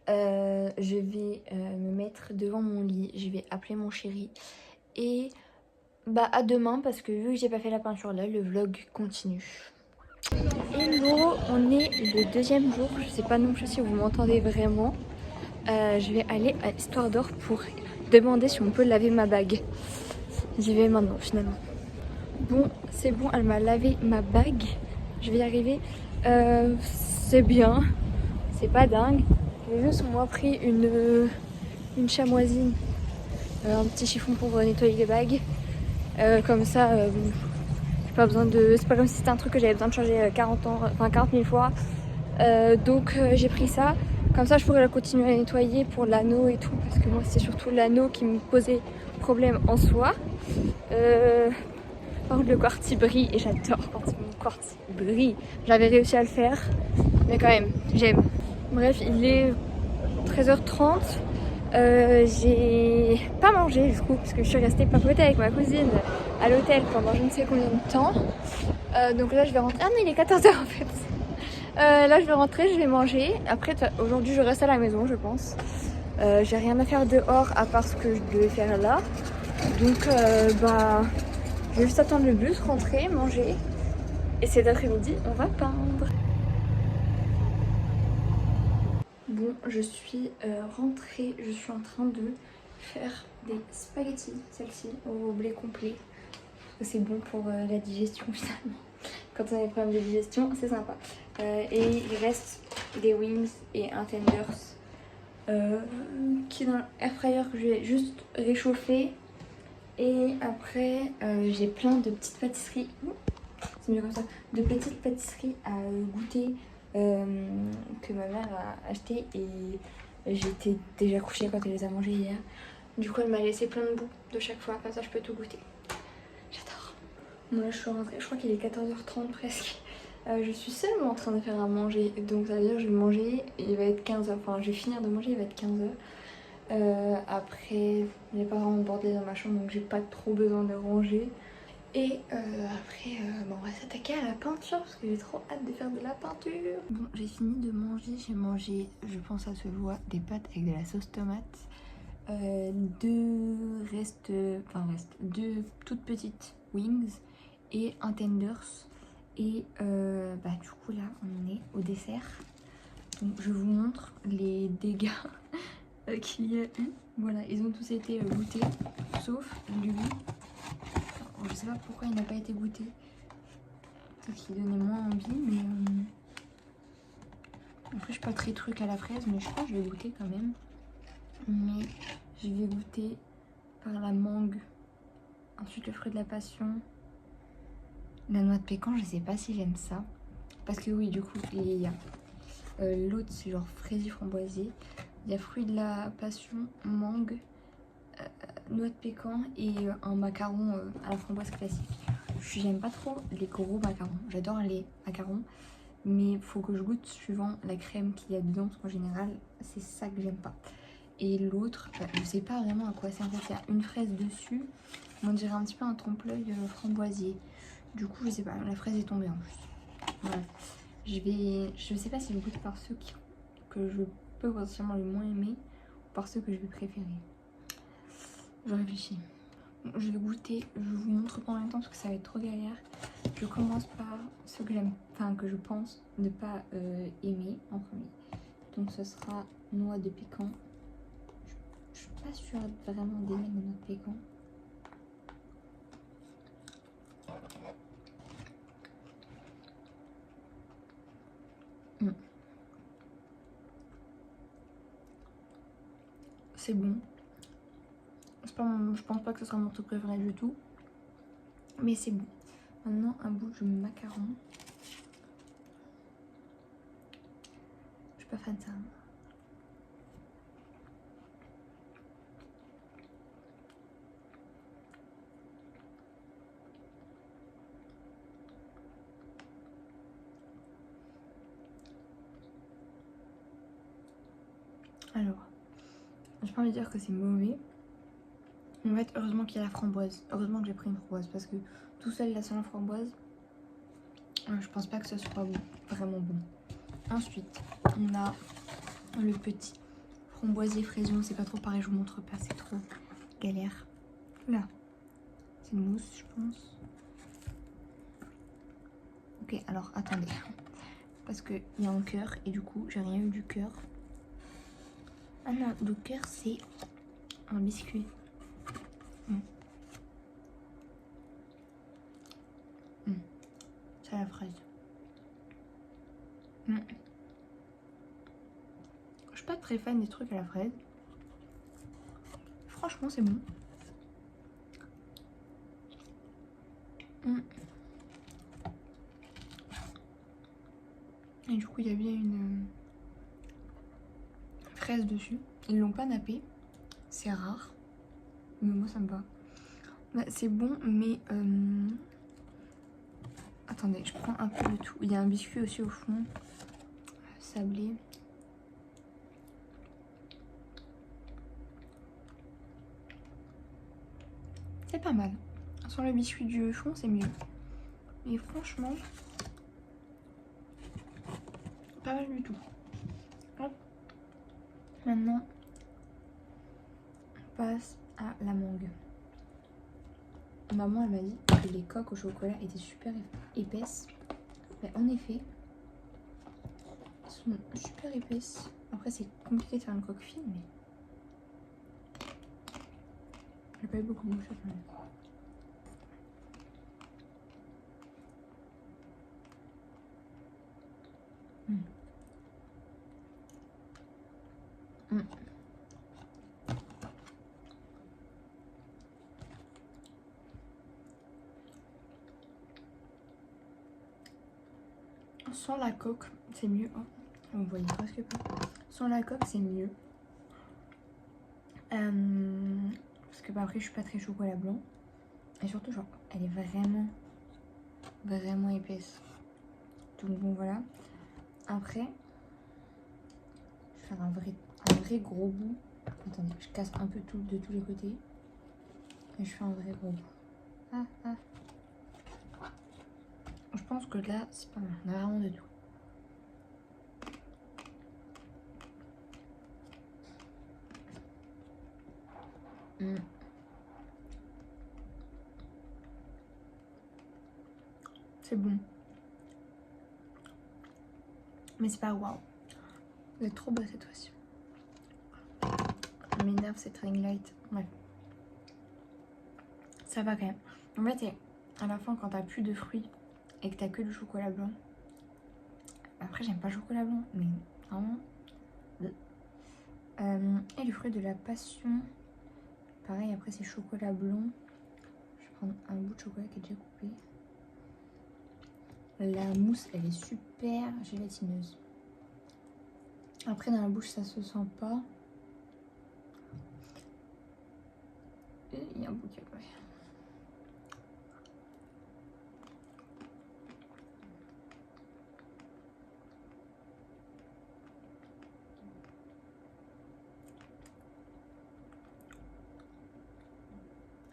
Je vais me mettre devant mon lit. Je vais appeler mon chéri. Et bah à demain parce que vu que j'ai pas fait la peinture là, le vlog continue. Hello, on est le deuxième jour. Je sais pas non plus si vous m'entendez vraiment. Je vais aller à Histoire d'Or pour demander si on peut laver ma bague. J'y vais maintenant finalement. Bon, c'est bon, elle m'a lavé ma bague. Je vais y arriver. C'est bien. C'est pas dingue. J'ai juste moi pris une chamoisine. Un petit chiffon pour nettoyer les bagues. Comme ça, j'ai pas besoin de. C'est pas comme si c'était un truc que j'avais besoin de changer 40 ans, enfin 40 000 fois. Donc j'ai pris ça. Comme ça, je pourrais la continuer à nettoyer pour l'anneau et tout. Parce que moi, c'est surtout l'anneau qui me posait problème en soi. Par contre, le quartz il brille et j'adore quand mon quartz il brille. J'avais réussi à le faire, mais quand même, j'aime. Bref, il est 13h30. J'ai pas mangé du coup parce que je suis restée papoter avec ma cousine à l'hôtel pendant je ne sais combien de temps. Donc là je vais rentrer. Ah non, il est 14h en fait. Là je vais rentrer, je vais manger. Après aujourd'hui je reste à la maison je pense. J'ai rien à faire dehors à part ce que je devais faire là. Donc bah je vais juste attendre le bus, rentrer, manger. Et cet après-midi on va peindre. Bon, je suis rentrée, je suis en train de faire des spaghettis, celle-ci, au blé complet. Parce que c'est bon pour la digestion finalement. Quand on a des problèmes de digestion, c'est sympa. Et il reste des wings et un tenders qui est dans l'air fryer que je vais juste réchauffer. Et après, j'ai plein de petites pâtisseries. C'est mieux comme ça. De petites pâtisseries à goûter. Que ma mère a acheté et j'étais déjà couchée quand elle les a mangées hier. Du coup elle m'a laissé plein de bouts de chaque fois, comme ça je peux tout goûter. J'adore. Bon là je suis rentrée, je crois qu'il est 14h30 presque. Je suis seulement en train de faire à manger, donc ça veut dire que je vais manger et il va être 15h. Enfin je vais finir de manger, il va être 15h. Après il n'y a pas vraiment de bordel dans ma chambre donc j'ai pas trop besoin de ranger. Et après, bon, on va s'attaquer à la peinture parce que j'ai trop hâte de faire de la peinture. Bon, j'ai fini de manger. J'ai mangé, je pense ça se voit, des pâtes avec de la sauce tomate. Deux toutes petites wings et un tenders. Et bah du coup là, on est au dessert. Donc je vous montre les dégâts qu'il y a eu. Voilà, ils ont tous été goûtés, sauf lui. Je sais pas pourquoi il n'a pas été goûté. Peut-être qu'il donnait moins envie, mais après je suis pas très truc à la fraise, mais je crois que je vais goûter quand même. Mais je vais goûter par la mangue, ensuite le fruit de la passion, la noix de pécan. Je sais pas si j'aime ça, parce que oui, du coup il y a l'autre c'est genre fraisier framboisier, il y a fruit de la passion, mangue, noix de pécan et un macaron à la framboise classique. J'aime pas trop les gros macarons, j'adore les macarons, mais il faut que je goûte suivant la crème qu'il y a dedans, parce qu'en général c'est ça que j'aime pas. Et l'autre, je sais pas vraiment à quoi c'est, en fait il y a une fraise dessus, on dirait un petit peu un trompe-l'œil framboisier. Du coup je sais pas, la fraise est tombée en plus. Voilà. Je sais pas si je goûte par ceux que je peux potentiellement le moins aimer, ou par ceux que je vais préférer. Je réfléchis. Je vais goûter, je vous montre pas en même temps parce que ça va être trop galère. Je commence par ceux que j'aime, enfin que je pense ne pas aimer en premier. Donc ce sera noix de pécan. Je suis pas sûre vraiment d'aimer les noix de pécan. C'est bon. Je pense pas que ce sera mon truc préféré du tout. Mais c'est bon. Maintenant un bout de macaron. Je suis pas fan de ça. Alors, j'ai pas envie de dire que c'est mauvais. En fait, heureusement qu'il y a la framboise. Heureusement que j'ai pris une framboise parce que tout seul, la seule framboise,
Je pense pas que ce soit vraiment bon. Ensuite, on a le petit framboisier fraision. C'est pas trop pareil, je vous montre pas, c'est trop galère. Là, c'est une mousse, je pense. Ok, alors attendez. Parce qu'il y a un cœur et du coup, j'ai rien eu du cœur. Ah non, le cœur, c'est un biscuit. C'est à la fraise. Je suis pas très fan des trucs à la fraise. Franchement, c'est bon. Et du coup, il y a bien une fraise dessus. Ils l'ont pas nappé. C'est rare. Mais moi, ça me va. Bah, c'est bon, mais... Attendez, je prends un peu de tout. Il y a un biscuit aussi au fond. Sablé. C'est pas mal. Sans le biscuit du fond, c'est mieux. Mais franchement... pas mal du tout. Hop. Maintenant, on passe à la mangue. Maman, elle m'a dit que les coques au chocolat étaient super épaisses. Mais en effet, elles sont super épaisses. Après, c'est compliqué de faire une coque fine, mais... j'ai pas eu beaucoup de chocolat. Sans la coque, c'est mieux. Oh, on voyait presque pas. Sans la coque, c'est mieux. Parce que bah, après, je suis pas très chocolat blanc. Et surtout, genre, elle est vraiment épaisse. Donc bon, voilà. Après, je vais faire un vrai gros bout. Attendez, je casse un peu tout de tous les côtés. Et je fais un vrai gros bout. Je pense que là, c'est pas mal. On a vraiment de tout. C'est bon. Mais c'est pas waouh. Vous êtes trop bas cette fois-ci. M'énerve cette ring light. Ouais. Ça va quand même. En fait, à la fin, quand t'as plus de fruits et que t'as que du chocolat blanc. Après, j'aime pas le chocolat blanc, mais vraiment. Et le fruit de la passion. Pareil, après, c'est chocolat blanc. Je vais prendre un bout de chocolat qui est déjà coupé. La mousse, elle est super gélatineuse. Après, dans la bouche, ça se sent pas. Et il y a un bouquet. Ouais.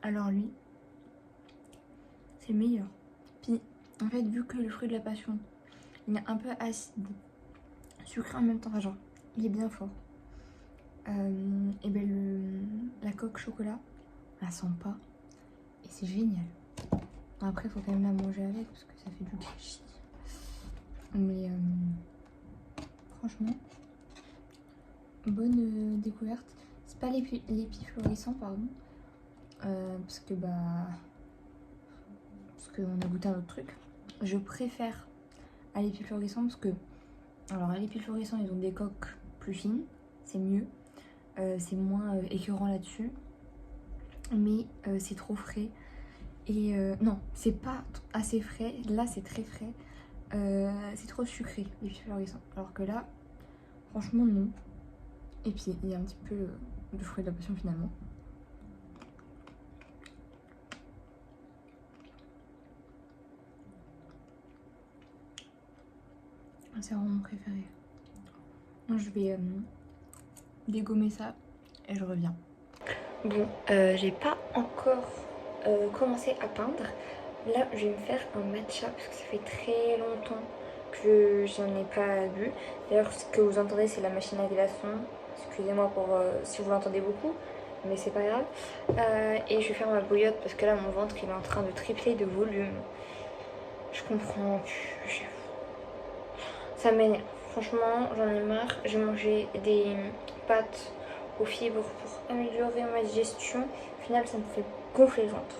Alors lui, c'est meilleur. Puis, en fait, vu que le fruit de la passion, il est un peu acide, sucré en même temps, enfin genre, il est bien fort. Et ben la coque chocolat, on la sent pas. Et c'est génial. Après, il faut quand même la manger avec parce que ça fait du gâchis. Mais franchement, bonne découverte. C'est pas l'épiflorissant, pardon. Parce que qu'on a goûté un autre truc. Je préfère à l'épiflorissant parce que, alors à l'épiflorissant, ils ont des coques plus fines, c'est mieux. C'est moins écœurant là-dessus. Mais c'est trop frais. Et non, c'est pas assez frais. Là, c'est très frais. C'est trop sucré, l'épiflorissant. Alors que là, franchement, non. Et puis, il y a un petit peu de fruit de la passion finalement. C'est vraiment mon préféré. Donc, je vais dégommer ça et je reviens. Bon, j'ai pas encore commencé à peindre, Là, je vais me faire un matcha parce que ça fait très longtemps que j'en ai pas bu. D'ailleurs, ce que vous entendez, c'est la machine à glaçons. Excusez-moi pour si vous l'entendez beaucoup, mais c'est pas grave. Et je vais faire ma bouillotte parce que là, mon ventre, il est en train de tripler de volume. Je comprends. Ça m'énerve. Franchement, j'en ai marre. J'ai mangé des pâtes aux fibres pour améliorer ma digestion. Au final, ça me fait gonfler le ventre.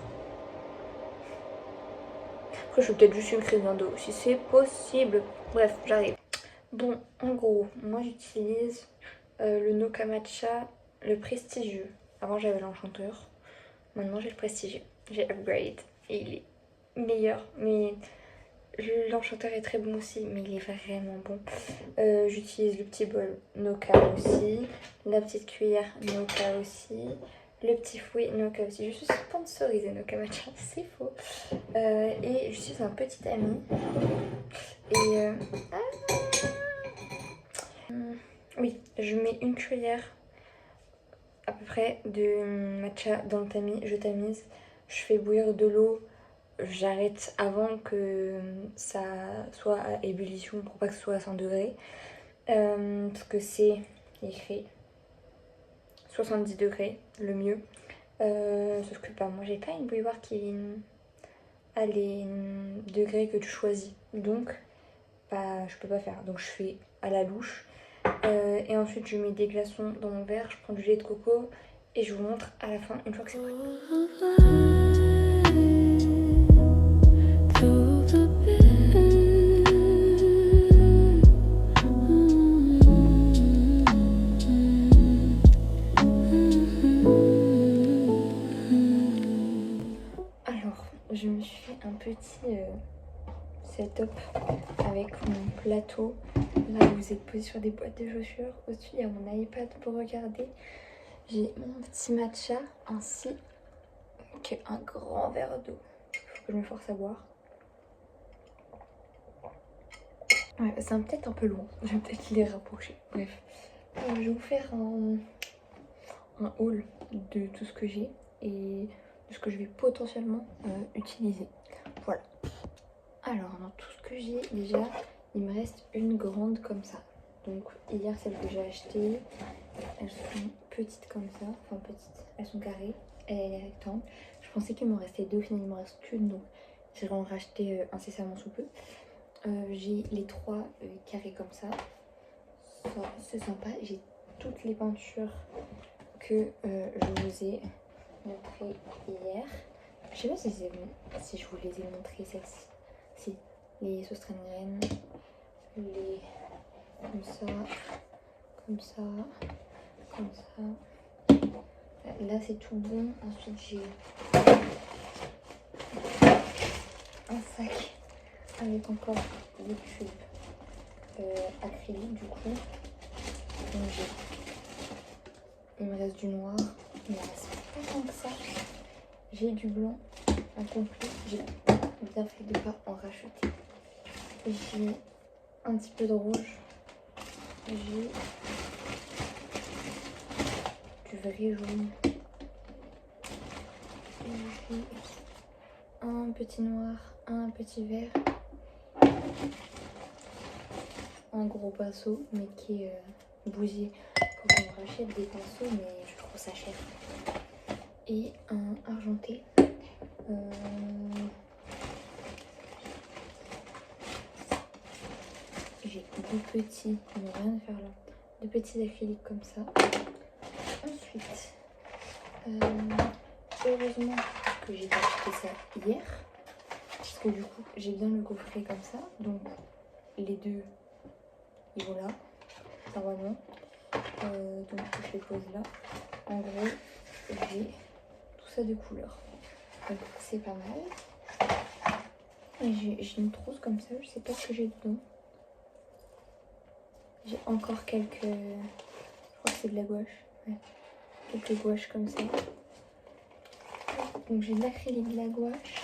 Après, je vais peut-être juste une crise d'endo si c'est possible. Bref, j'arrive. Bon, en gros, moi j'utilise le Noka Matcha, le prestigieux. Avant j'avais l'enchanteur, maintenant j'ai le prestigieux. J'ai upgrade et il est meilleur. Mais l'enchanteur est très bon aussi, mais il est vraiment bon. J'utilise le petit bol Noka aussi, la petite cuillère Noka aussi, le petit fouet Noka aussi. Je suis sponsorisée Noka Matcha, c'est faux. Et j'utilise un petit ami. Et oui, je mets une cuillère à peu près de matcha dans le tamis, je tamise. Je fais bouillir de l'eau, j'arrête avant que ça soit à ébullition pour pas que ce soit à 100 degrés. Parce que c'est écrit 70 degrés, le mieux. Sauf que moi j'ai pas une bouilloire qui a les degrés que tu choisis. Donc bah, je peux pas faire. Donc je fais à la louche. Et ensuite je mets des glaçons dans mon verre, je prends du lait de coco et je vous montre à la fin une fois que c'est prêt. Alors je me suis fait un petit setup avec mon plateau. Là vous êtes posé sur des boîtes de chaussures. Au-dessus il y a mon iPad pour regarder. J'ai mon petit matcha ainsi qu'un grand verre d'eau. Il faut que je me force à boire. Ouais, c'est peut-être un peu loin. Je vais peut-être les rapprocher. Bref. Je vais vous faire un haul de tout ce que j'ai et de ce que je vais potentiellement utiliser. Voilà. Alors, dans tout ce que j'ai, déjà, il me reste une grande comme ça. Donc, hier, celle que j'ai achetée, elles sont petites comme ça. Enfin, petites. Elles sont carrées. Elle est rectangle. Je pensais qu'il me restait deux, finalement, il me reste qu'une. Donc, je vais en racheter incessamment sous peu. J'ai les trois carrés comme ça. C'est sympa. J'ai toutes les peintures que je vous ai montrées hier. Je sais pas si je vous les ai montrées celles-ci. Si, les Sostrengraines, les comme ça, comme ça, comme ça. Là c'est tout bon. Ensuite j'ai un sac avec encore des tubes acryliques du coup. Donc il me reste du noir, il me reste pas tant que ça. J'ai du blanc incomplet, j'ai bien fait de ne pas en racheter. J'ai un petit peu de rouge, j'ai du vrai jaune, j'ai un petit noir, un petit vert, un gros pinceau mais qui est bousillé. Faut qu'on rachète des pinceaux mais je trouve ça cher. Et un argenté. J'ai deux petits, ils n'ont rien à faire là, deux petits acryliques comme ça. Ensuite, heureusement que j'ai pas acheté ça hier, parce que du coup j'ai bien le coffret comme ça, donc les deux ils vont là, normalement. Donc je les pose là. En gros, j'ai tout ça de couleur, donc c'est pas mal. Et j'ai une trousse comme ça, je sais pas ce que j'ai dedans. J'ai encore quelques, je crois que c'est de la gouache, ouais. Quelques gouaches comme ça. Donc j'ai de l'acrylique, de la gouache,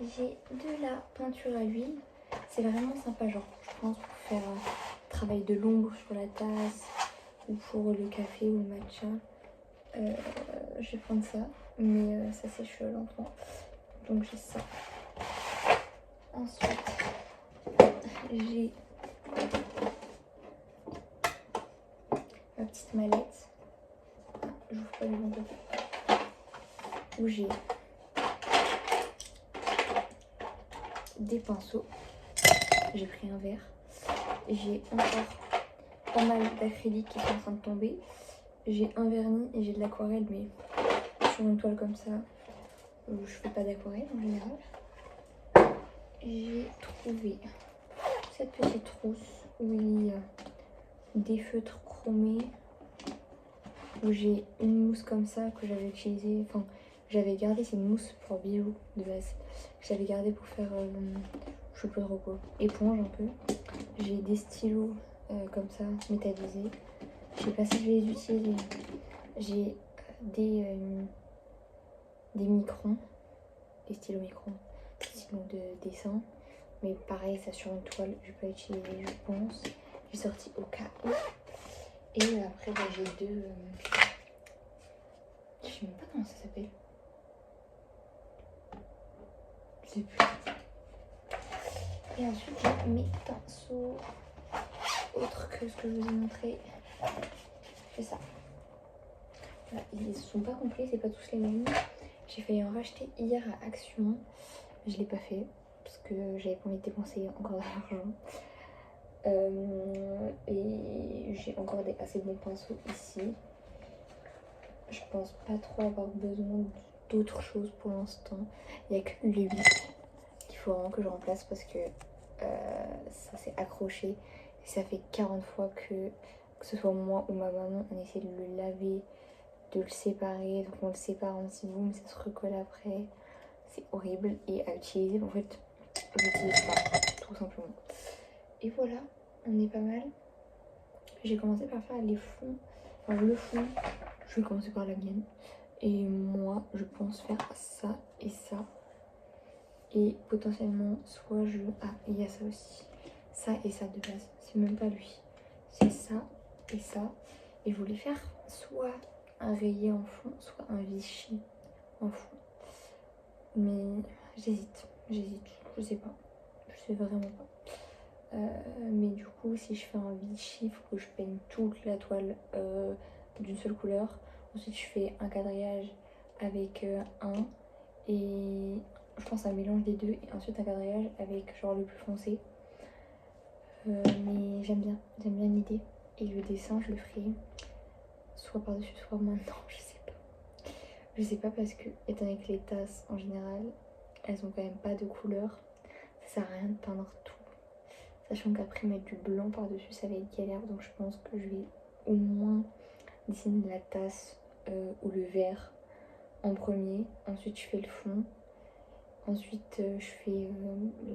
j'ai de la peinture à l'huile. C'est vraiment sympa, genre je pense pour faire un travail de l'ombre sur la tasse ou pour le café ou le matcha. Je vais prendre ça, mais ça sèche lentement. Donc j'ai ça. Ensuite, j'ai ma petite mallette. Je vous ferai le bon côté. Où j'ai des pinceaux. J'ai pris un verre. J'ai encore pas mal d'acrylique qui sont en train de tomber. J'ai un vernis et j'ai de l'aquarelle, mais sur une toile comme ça, je fais pas d'aquarelle en général. J'ai trouvé cette petite trousse où il y a des feutres chromés, où j'ai une mousse comme ça que j'avais utilisée, enfin j'avais gardé, c'est une mousse pour bio de base, que j'avais gardé pour faire, je sais pas trop quoi, éponge un peu. J'ai des stylos comme ça, métallisés. Je sais pas si je vais les utiliser. J'ai des microns, des stylos microns, des stylos de dessin. Mais pareil, ça sur une toile, je vais pas utiliser, je pense. J'ai sorti au cas où. Et après, bah, j'ai deux... je sais même pas comment ça s'appelle. Je sais plus. Et ensuite, j'ai mes pinceaux. Autre que ce que je vous ai montré. C'est ça. Voilà, ils sont pas complets, c'est pas tous les mêmes. J'ai failli en racheter hier à Action. Je l'ai pas fait parce que j'avais pas envie de dépenser encore de l'argent. Et j'ai encore des assez bons pinceaux ici. Je pense pas trop avoir besoin d'autres choses pour l'instant. Il n'y a que l'huile qu'il faut vraiment que je remplace parce que ça s'est accroché. Et ça fait 40 fois que ce soit moi ou ma maman, on essaie de le laver, de le séparer. Donc on le sépare en petits bouts, mais ça se recolle après. C'est horrible et à utiliser. En fait, je l'utilise pas, tout simplement. Et voilà, on est pas mal. J'ai commencé par faire les fonds. Enfin, le fond, je vais commencer par la mienne. Et moi, je pense faire ça et ça. Et potentiellement, soit je... Ah, il y a ça aussi. Ça et ça de base. C'est même pas lui. C'est ça et ça. Et je voulais faire soit un rayé en fond, soit un Vichy en fond. Mais j'hésite. Je sais pas. Je sais vraiment pas. Mais du coup, si je fais un Vichy, il faut que je peigne toute la toile d'une seule couleur. Ensuite, je fais un quadrillage avec un et je pense un mélange des deux. Et ensuite, un quadrillage avec genre le plus foncé. Mais j'aime bien l'idée. Et le dessin, je le ferai soit par-dessus, soit maintenant. Je sais pas. Je sais pas parce que, étant donné que les tasses en général, elles ont quand même pas de couleur, ça sert à rien de peindre tout. Sachant qu'après mettre du blanc par-dessus ça va être galère, donc je pense que je vais au moins dessiner la tasse ou le verre en premier. Ensuite je fais le fond. Ensuite je fais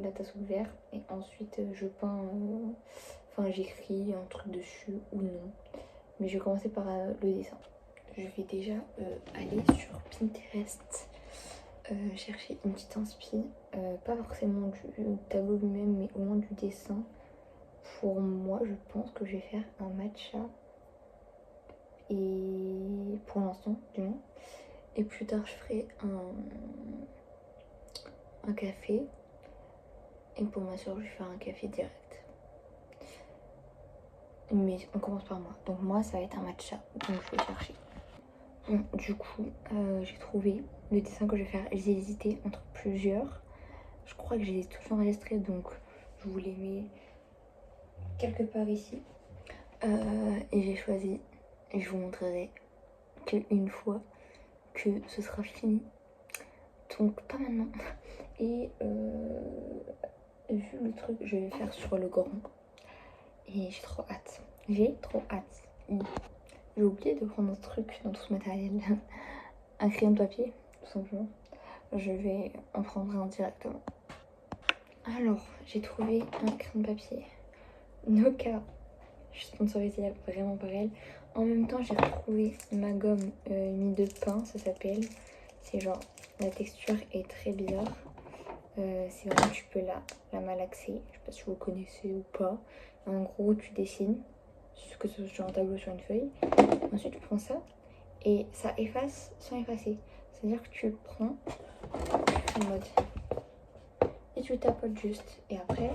la tasse ou le verre. Et ensuite je peins, enfin j'écris un truc dessus ou non. Mais je vais commencer par le dessin. Je vais déjà aller sur Pinterest. Chercher une petite inspi, pas forcément du tableau lui-même, mais au moins du dessin. Pour moi, je pense que je vais faire un matcha. Et pour l'instant, du moins. Et plus tard, je ferai un café. Et pour ma soeur, je vais faire un café direct. Mais on commence par moi. Donc moi, ça va être un matcha. Donc je vais chercher. Bon, du coup, j'ai trouvé le dessin que je vais faire. J'ai hésité entre plusieurs. Je crois que je les ai tous enregistrés, donc je vous les mets quelque part ici. Et j'ai choisi, et je vous montrerai qu'une fois que ce sera fini. Donc pas maintenant. Et vu le truc, je vais faire sur le grand. Et j'ai trop hâte. J'ai oublié de prendre un truc dans tout ce matériel. Un crayon de papier, tout simplement. Je vais en prendre un directement. Alors, j'ai trouvé un crayon de papier Noka. Je suis sponsorisée vraiment par elle. En même temps, j'ai retrouvé ma gomme mie de pain, ça s'appelle. C'est genre, la texture est très bizarre. C'est vraiment, tu peux la malaxer. Je sais pas si vous connaissez ou pas. En gros, tu dessines, que ce soit sur un tableau, sur une feuille. Ensuite, tu prends ça et ça efface sans effacer. C'est-à-dire que tu le prends en mode et tu tapotes juste et après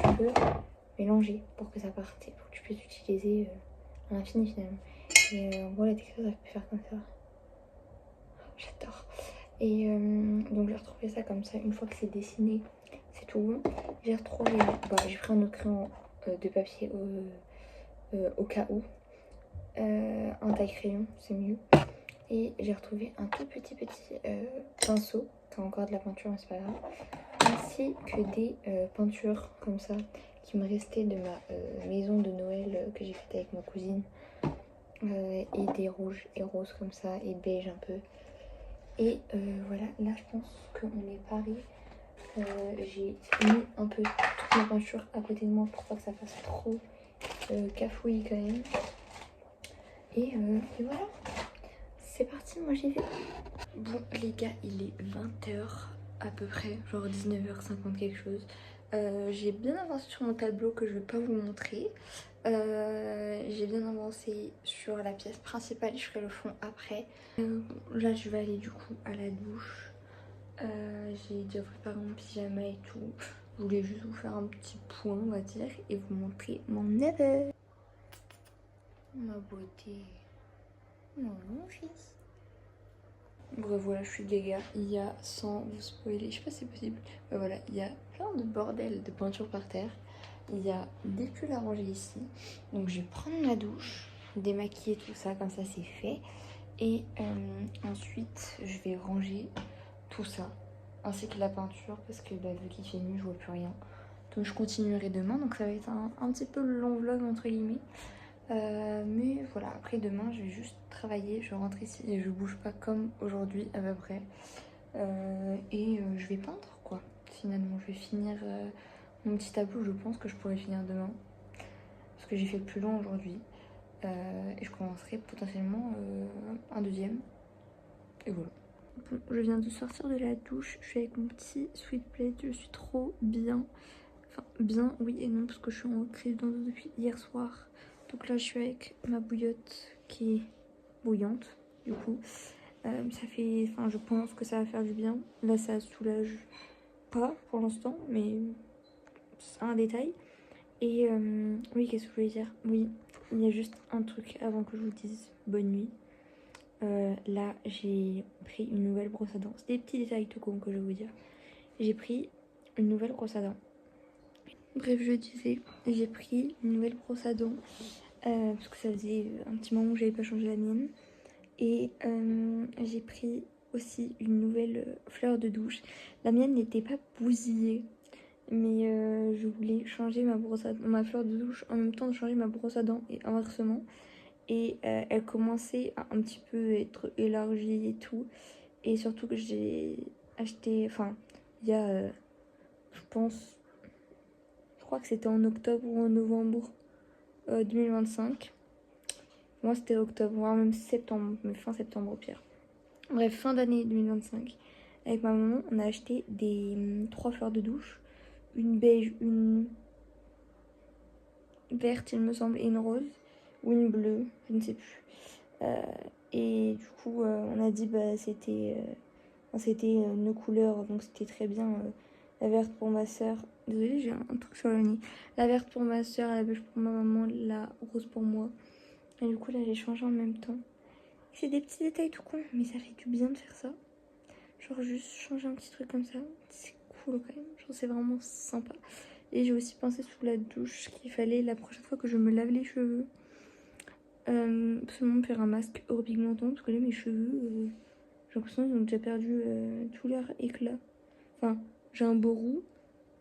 tu peux mélanger pour que ça parte et pour que tu puisses utiliser à l'infini finalement. Et en gros la texture ça peut faire comme ça. J'adore. Et donc j'ai retrouvé ça comme ça. Une fois que c'est dessiné, c'est tout bon. J'ai retrouvé, j'ai pris un autre crayon de papier au cas où. Un taille-crayon, c'est mieux. Et j'ai retrouvé un tout petit pinceau. C'est encore de la peinture, mais c'est pas grave. Ainsi que des peintures comme ça qui me restaient de ma maison de Noël que j'ai faite avec ma cousine. Et des rouges et roses comme ça et beige un peu. Et voilà, là je pense qu'on est paré. J'ai mis un peu toute ma peinture à côté de moi pour pas que ça fasse trop cafouillis quand même. Et voilà, c'est parti, moi j'y vais. Bon les gars, il est 20h à peu près, genre 19h50 quelque chose. J'ai bien avancé sur mon tableau que je vais pas vous montrer. J'ai bien avancé sur la pièce principale, je ferai le fond après. Là je vais aller du coup à la douche. J'ai déjà préparé mon pyjama et tout. Je voulais juste vous faire un petit point on va dire et vous montrer mon neveu. Ma beauté. Mon fils. Bref voilà, je suis dégâts. Il y a, sans vous spoiler, je sais pas si c'est possible. Voilà, il y a plein de bordel de peinture par terre. Il y a des pulls à ranger ici. Donc je vais prendre ma douche, démaquiller tout ça, comme ça c'est fait. Et ensuite je vais ranger tout ça, ainsi que la peinture, parce que vu qu'il fait nuit je vois plus rien. Donc je continuerai demain, donc ça va être un petit peu le long vlog entre guillemets. Mais voilà, après demain je vais juste travailler, je rentre ici et je bouge pas comme aujourd'hui à peu près. Et je vais peindre quoi, finalement je vais finir mon petit tableau, je pense que je pourrais finir demain. Parce que j'ai fait le plus long aujourd'hui. Et je commencerai potentiellement un deuxième. Et voilà. Bon, je viens de sortir de la douche, je suis avec mon petit sweet plate, je suis trop bien. Enfin bien oui et non parce que je suis en crise d'endos depuis hier soir. Donc là je suis avec ma bouillotte qui est bouillante du coup. Ça fait, enfin je pense que ça va faire du bien. Là ça soulage pas pour l'instant mais c'est un détail. Et oui qu'est-ce que je voulais dire? Oui il y a juste un truc avant que je vous dise bonne nuit. Là j'ai pris une nouvelle brosse à dents. C'est des petits détails tout con que je vais vous dire. J'ai pris une nouvelle brosse à dents. Bref je disais, j'ai pris une nouvelle brosse à dents parce que ça faisait un petit moment que j'avais pas changé la mienne. Et j'ai pris aussi une nouvelle fleur de douche. La mienne n'était pas bousillée. Mais je voulais changer ma fleur de douche en même temps de changer ma brosse à dents et inversement. Et elle commençait à un petit peu être élargie et tout. Et surtout que j'ai acheté, enfin, il y a, je crois que c'était en octobre ou en novembre 2025. Moi c'était octobre, voire même septembre, mais fin septembre au pire. Bref, fin d'année 2025. Avec ma maman, on a acheté des 3 fleurs de douche. Une beige, une verte il me semble, et une rose. Ou une bleue, je ne sais plus. Et du coup, on a dit c'était nos couleurs, donc c'était très bien. La verte pour ma soeur. Désolée, j'ai un truc sur le nez. La verte pour ma soeur, la beige pour ma maman, la rose pour moi. Et du coup, là, j'ai changé en même temps. C'est des petits détails tout con, mais ça fait du bien de faire ça. Genre, juste changer un petit truc comme ça. C'est cool quand même. Genre, c'est vraiment sympa. Et j'ai aussi pensé sous la douche qu'il fallait la prochaine fois que je me lave les cheveux. Absolument faire un masque pigmentant parce que là mes cheveux j'ai l'impression qu'ils ont déjà perdu tout leur éclat. Enfin j'ai un beau roux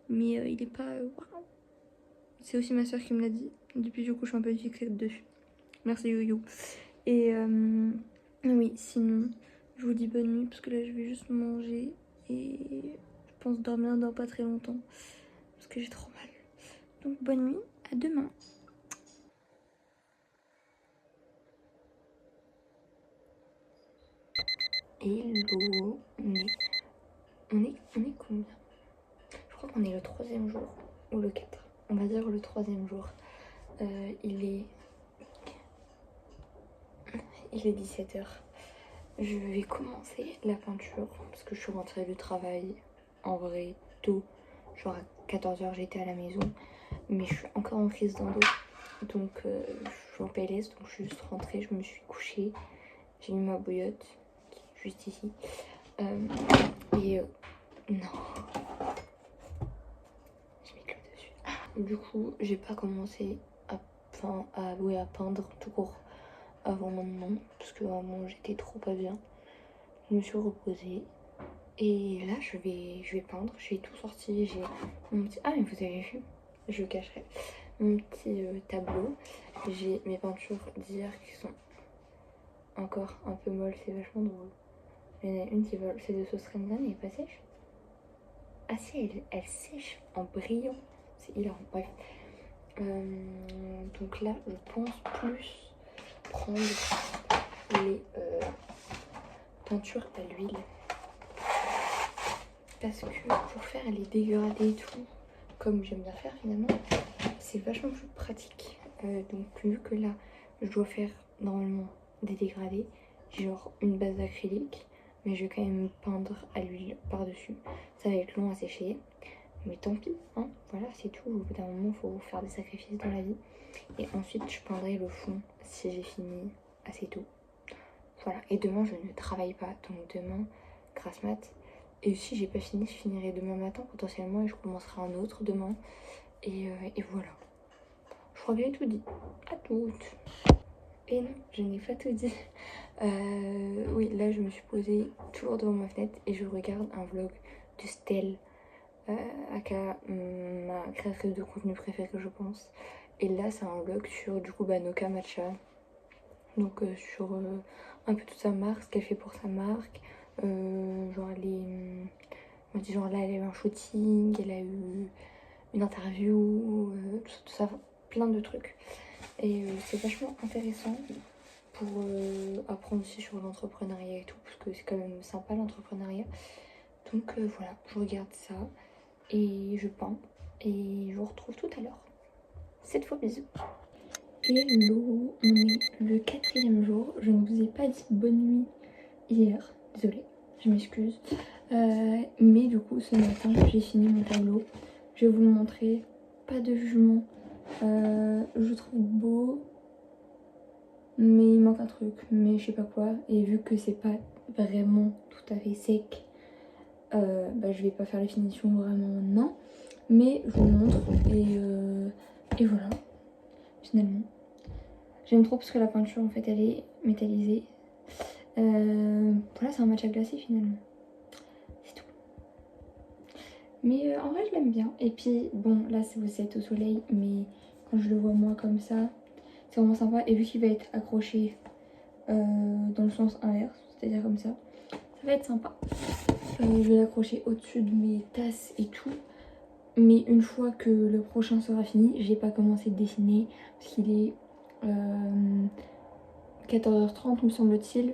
mais il est pas waouh. C'est aussi ma soeur qui me l'a dit. Depuis du coup je suis un peu fixée dessus. Merci Yo-Yo. Et oui sinon je vous dis bonne nuit parce que là je vais juste manger et je pense dormir dans pas très longtemps parce que j'ai trop mal. Donc bonne nuit, à demain. Hello, on est combien? Je crois qu'on est le 3e jour ou le 4. On va dire le 3e jour. Il est 17h. Je vais commencer la peinture parce que je suis rentrée du travail en vrai tôt. Genre à 14h j'étais à la maison, mais je suis encore en crise d'endo. Donc je suis en PLS, donc je suis juste rentrée, je me suis couchée. J'ai mis ma bouillotte, qui est juste ici. Non. J'ai mis de l'eau dessus. Du coup, j'ai pas commencé à peindre tout court avant maintenant, parce que vraiment j'étais trop pas bien. Je me suis reposée. Et là, je vais peindre. J'ai tout sorti. J'ai mon petit... Ah, mais vous avez vu, je le cacherai. Mon petit tableau. J'ai mes peintures d'hier qui sont encore un peu molles. C'est vachement drôle. Il y en a une qui vole. C'est de sauce Rendan, elle est pas sèche. Ah si, elle sèche en brillant. C'est hilarant. Bref. Donc là, je pense plus prendre les peintures à l'huile. Parce que pour faire les dégradés et tout, comme j'aime bien faire finalement, c'est vachement plus pratique. Donc vu que là, je dois faire normalement des dégradés, j'ai genre une base d'acrylique, mais je vais quand même peindre à l'huile par-dessus. Ça va être long à sécher, mais tant pis, hein. Voilà, c'est tout. Au bout d'un moment, il faut faire des sacrifices dans la vie. Et ensuite, je peindrai le fond si j'ai fini assez tôt. Voilà, et demain, je ne travaille pas, donc demain, grasse mat. Et si j'ai pas fini, je finirai demain matin potentiellement et je commencerai un autre demain. Et voilà. Je crois que j'ai tout dit. À toutes. Et non, je n'ai pas tout dit. Oui, là je me suis posée toujours devant ma fenêtre et je regarde un vlog de Stell, aka ma créatrice de contenu préférée je pense. Et là c'est un vlog sur du coup Noka Matcha. Donc sur un peu toute sa marque, ce qu'elle fait pour sa marque. Genre genre là elle a eu un shooting, elle a eu une interview, tout ça, plein de trucs. Et c'est vachement intéressant pour apprendre aussi sur l'entrepreneuriat et tout, parce que c'est quand même sympa l'entrepreneuriat. Donc voilà, je regarde ça et je peins et je vous retrouve tout à l'heure. Cette fois bisous. Hello, on est le 4e jour. Je ne vous ai pas dit bonne nuit hier, désolée, je m'excuse. Mais du coup ce matin j'ai fini mon tableau. Je vais vous le montrer, pas de jugement. Je trouve beau, mais il manque un truc, mais je sais pas quoi. Et vu que c'est pas vraiment tout à fait sec, je vais pas faire les finitions vraiment maintenant. Mais je vous le montre et voilà, finalement. J'aime trop parce que la peinture en fait elle est métallisée. Voilà, c'est un matcha glacé finalement. C'est tout. Mais en vrai je l'aime bien. Et puis bon là vous êtes au soleil, mais quand je le vois moi comme ça, c'est vraiment sympa. Et vu qu'il va être accroché dans le sens inverse, c'est-à-dire comme ça va être sympa. Je vais l'accrocher au-dessus de mes tasses et tout. Mais une fois que le prochain sera fini, j'ai pas commencé de dessiner parce qu'il est 14h30 me semble-t-il.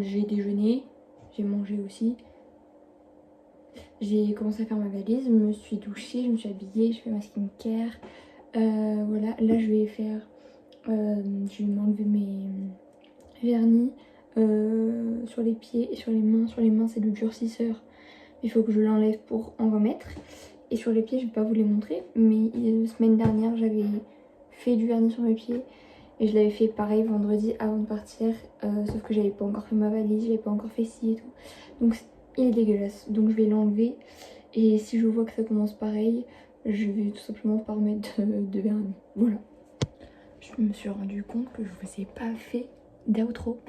J'ai déjeuné, j'ai mangé aussi. J'ai commencé à faire ma valise, je me suis douchée, je me suis habillée, je fais ma skincare. Voilà, là je vais faire, je vais m'enlever mes vernis sur les pieds et sur les mains. Sur les mains c'est le durcisseur, il faut que je l'enlève pour en remettre. Et sur les pieds je vais pas vous les montrer, mais la semaine dernière j'avais fait du vernis sur mes pieds. Et je l'avais fait pareil vendredi avant de partir, sauf que j'avais pas encore fait ma valise, j'avais pas encore fait ci et tout. Donc il est dégueulasse, donc je vais l'enlever. Et si je vois que ça commence pareil, je vais tout simplement pas remettre de vernis. Voilà. Je me suis rendu compte que je vous ai pas fait d'outro.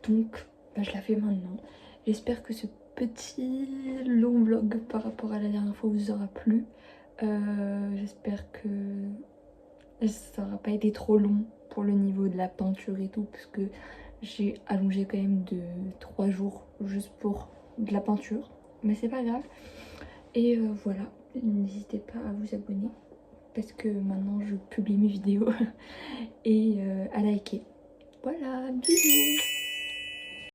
Donc je la fais maintenant. J'espère que ce petit long vlog par rapport à la dernière fois vous aura plu. J'espère que ça n'aura pas été trop long pour le niveau de la peinture et tout, parce que j'ai allongé quand même de 3 jours juste pour de la peinture, mais c'est pas grave. Et voilà, n'hésitez pas à vous abonner parce que maintenant je publie mes vidéos et à liker. Voilà, bisous.